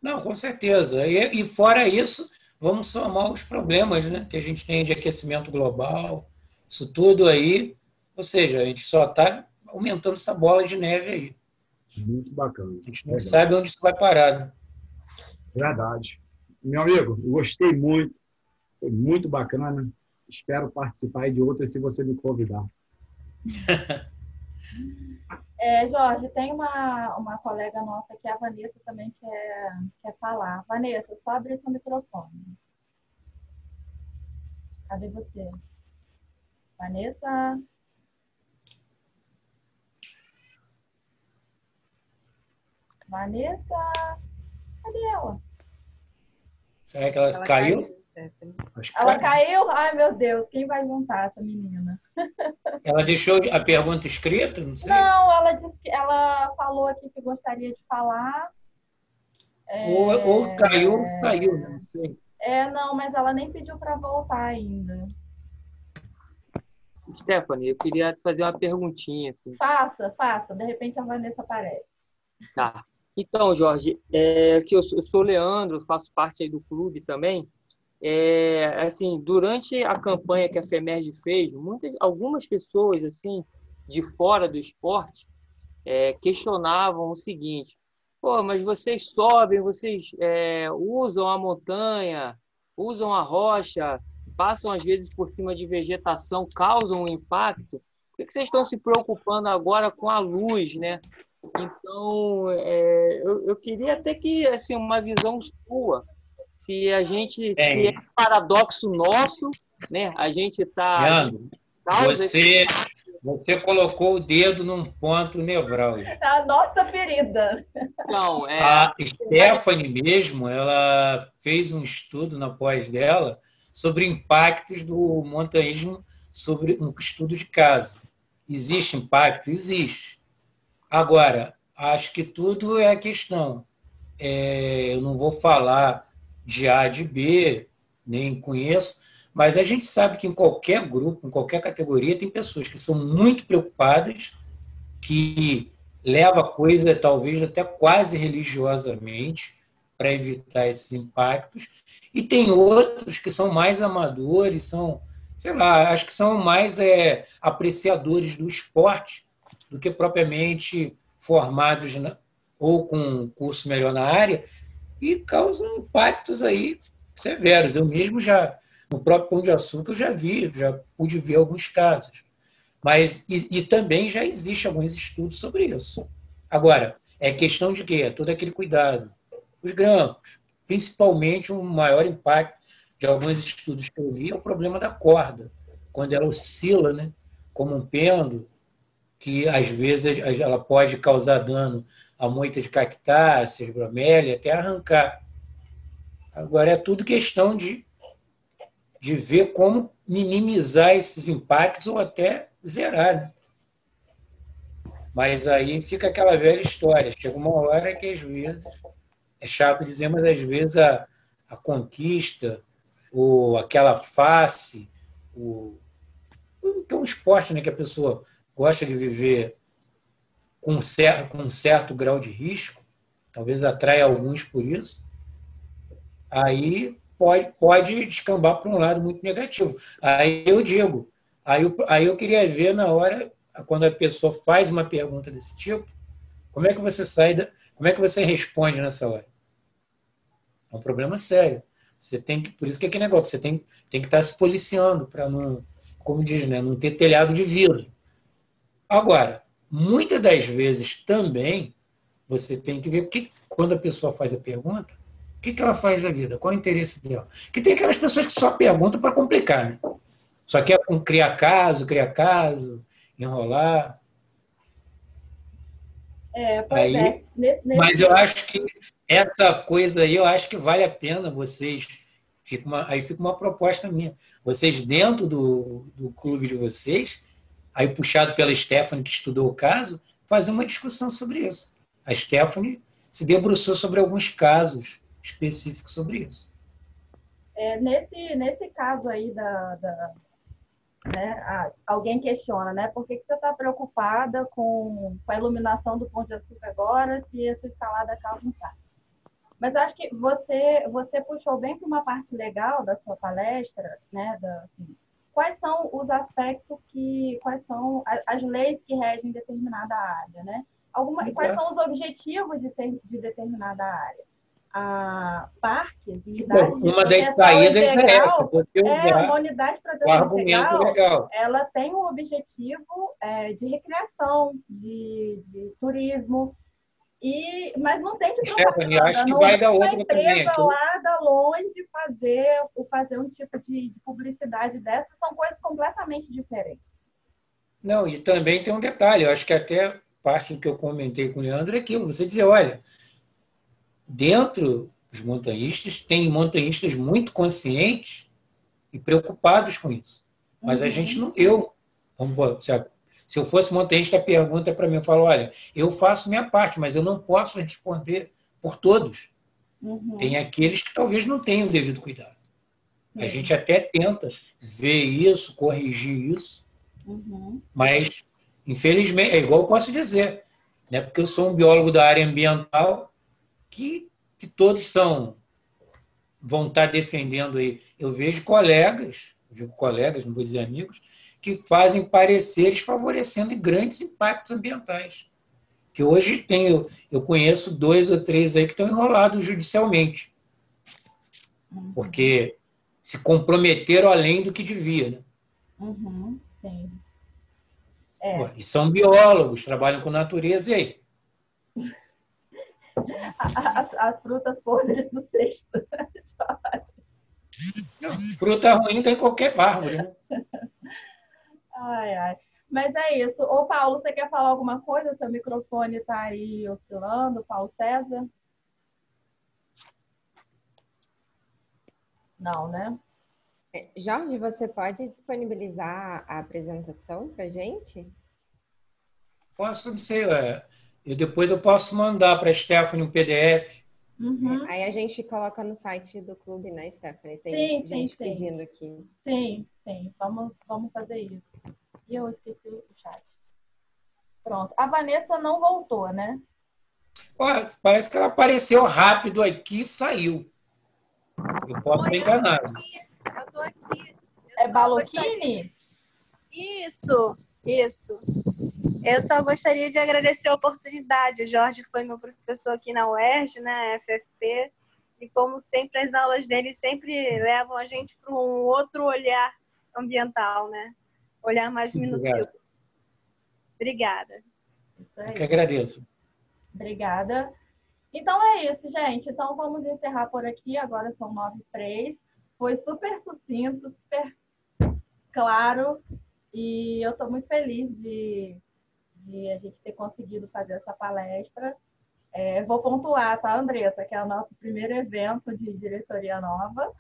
Não, com certeza. E fora isso, vamos somar os problemas, né, que a gente tem de aquecimento global, isso tudo aí. Ou seja, a gente só está aumentando essa bola de neve aí. Muito bacana. A gente não sabe onde isso vai parar, né? Verdade. Meu amigo, eu gostei muito. Foi muito bacana. Espero participar aí de outras se você me convidar. Jorge, tem uma colega nossa aqui, a Vanessa, também quer falar. Vanessa, só abrir seu microfone. Cadê você? Vanessa? Vanessa? Cadê ela? Será que ela caiu? Acho que Ela caiu? Ai, meu Deus, quem vai juntar essa menina? Ela deixou a pergunta escrita? Não sei. Não, ela falou aqui que gostaria de falar. Ou caiu ou saiu, né? Não sei. Não, mas ela nem pediu para voltar ainda. Stephanie, eu queria fazer uma perguntinha. Assim. Faça. De repente a Vanessa aparece. Tá. Então, Jorge, que eu sou Leandro, faço parte aí do clube também. Assim, durante a campanha que a FEMERGE fez, algumas pessoas assim de fora do esporte questionavam o seguinte: pô, mas vocês sobem, vocês usam a montanha, usam a rocha, passam às vezes por cima de vegetação, causam um impacto. Por que vocês estão se preocupando agora com a luz, né? Então, eu queria até que assim uma visão sua. Se é paradoxo nosso, né? A gente está... Você colocou o dedo num ponto nevrálgico. É a nossa ferida. Então, a Stephanie mesmo, ela fez um estudo na pós dela sobre impactos do montanhismo, sobre um estudo de caso. Existe impacto? Existe. Agora, acho que tudo é a questão. Eu não vou falar de A, de B, nem conheço, mas a gente sabe que em qualquer grupo, em qualquer categoria, tem pessoas que são muito preocupadas, que levam a coisa, talvez, até quase religiosamente, para evitar esses impactos, e tem outros que são mais amadores, são, sei lá, acho que são mais apreciadores do esporte do que propriamente formados ou com um curso melhor na área, e causam impactos aí severos. Eu mesmo no próprio Pão de Açúcar, eu já pude ver alguns casos. Mas, e também já existe alguns estudos sobre isso. Agora, é questão de quê? Todo aquele cuidado. os grampos. Principalmente, o maior impacto de alguns estudos que eu vi é o problema da corda, quando ela oscila, né, como um pêndulo, que às vezes ela pode causar dano a moita de cactáceas, bromélia, até arrancar. Agora, é tudo questão de ver como minimizar esses impactos ou até zerar, né? Mas aí fica aquela velha história. Chega uma hora que, às vezes, é chato dizer, mas às vezes a conquista, ou aquela face, que é um esporte, né, que a pessoa gosta de viver com um certo grau de risco, talvez atraia alguns por isso, aí pode descambar para um lado muito negativo. Aí eu digo, aí eu queria ver na hora, quando a pessoa faz uma pergunta desse tipo, como é que você como é que você responde nessa hora? É um problema sério. Você tem que, por isso que é aquele negócio, você tem que estar se policiando para não, como diz, né, não ter telhado de vidro. Agora, muitas das vezes também você tem que ver quando a pessoa faz a pergunta, o que ela faz da vida, qual é o interesse dela. Que tem aquelas pessoas que só perguntam para complicar, né? Só quer criar caso, enrolar. Aí, mas eu acho que essa coisa aí, eu acho que vale a pena vocês. Aí fica uma proposta minha. Vocês, dentro do clube de vocês, aí puxado pela Stephanie, que estudou o caso, fazer uma discussão sobre isso. A Stephanie se debruçou sobre alguns casos específicos sobre isso. Nesse caso aí né, alguém questiona, né? Por que você está preocupada com a iluminação do Pão de Açúcar agora, se essa escalada causa um impacto? Mas eu acho que você puxou bem para uma parte legal da sua palestra, né? Assim, quais são os aspectos quais são as leis que regem determinada área, né? Quais são os objetivos de determinada área? Parques, unidades uma das saídas integral, é essa, você usar uma unidade de o proteção argumento integral, legal. ela tem um objetivo de recreação, de turismo, mas não tem de propaganda. Acho que vai dar outra também. Empresa lá da longe fazer um tipo de publicidade dessa, são coisas completamente diferentes. Não, e também tem um detalhe, eu acho que até parte do que eu comentei com o Leandro é aquilo, você dizer, olha, dentro dos montanhistas, tem montanhistas muito conscientes e preocupados com isso. Mas a gente não... Se eu fosse montanhista, a pergunta para mim, eu falo, olha, eu faço minha parte, mas eu não posso responder por todos. Tem aqueles que talvez não tenham o devido cuidado. A gente até tenta ver isso, corrigir isso, mas, infelizmente, é igual eu posso dizer, né? Porque eu sou um biólogo da área ambiental que todos vão estar defendendo aí. Eu vejo colegas, não vou dizer amigos, que fazem pareceres favorecendo grandes impactos ambientais. Que hoje eu conheço 2 ou 3 aí que estão enrolados judicialmente. Porque se comprometeram além do que devia, né? Sim. E são biólogos, trabalham com natureza, e aí? As frutas podres do cesto. Fruta ruim tem qualquer árvore, né? Ai. Mas é isso. Ô, Paulo, você quer falar alguma coisa? Seu microfone está aí oscilando, Paulo César? Não, né? Jorge, você pode disponibilizar a apresentação para a gente? Posso, não sei, depois eu posso mandar para a Stephanie um PDF. Aí a gente coloca no site do clube, né, Stephanie? Tem gente pedindo aqui. Sim. Vamos fazer isso. E eu esqueci o chat. Pronto. A Vanessa não voltou, né? Parece que ela apareceu rápido aqui e saiu. Eu posso me enganar. Eu estou aqui. É Balocchini? Isso. Eu só gostaria de agradecer a oportunidade. O Jorge foi meu professor aqui na UERJ, né, FFP, e como sempre as aulas dele sempre levam a gente para um outro olhar ambiental, né? Olhar mais minucioso. Obrigada. Eu que agradeço. Obrigada. Então é isso, gente. Então vamos encerrar por aqui. Agora são 9h03. Foi super sucinto, super claro. E eu estou muito feliz de a gente ter conseguido fazer essa palestra. Vou pontuar, tá, Andressa? Que é o nosso primeiro evento de diretoria nova.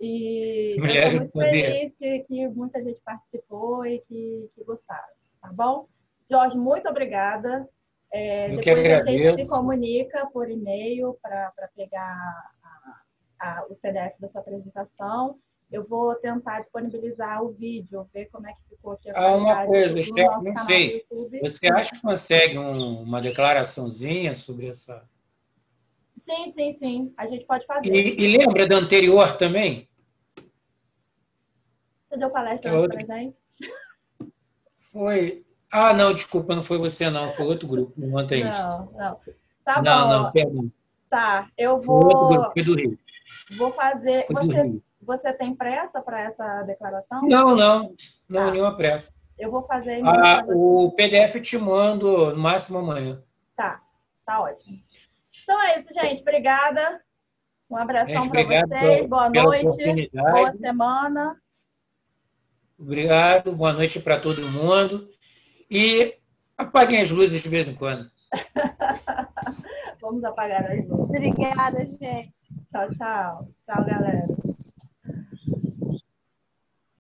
E eu estou muito feliz que muita gente participou e que gostaram. Tá bom? Jorge, muito obrigada. Depois a gente se comunica por e-mail para pegar o PDF da sua apresentação. Eu vou tentar disponibilizar o vídeo, ver como é que ficou aqui a qualidade. Uma coisa, Steph, não sei. Você acha que consegue uma declaraçãozinha sobre essa... Sim. A gente pode fazer. E lembra da anterior também? Você deu palestra pra gente? Foi... Ah, não, desculpa, não foi você, não. Foi outro grupo. Não mantém isso. Não. Tá bom. Não, perdão. Tá, eu vou... Foi outro grupo, foi do Rio. Vou fazer... Foi do Rio. Você tem pressa para essa declaração? Não, nenhuma pressa. Eu vou fazer... O PDF te mando no máximo amanhã. Tá ótimo. Então é isso, gente. Obrigada. Um abração para vocês. Boa noite. Boa semana. Obrigado. Boa noite para todo mundo. E apaguem as luzes de vez em quando. Vamos apagar as luzes. Obrigada, gente. Tchau, galera.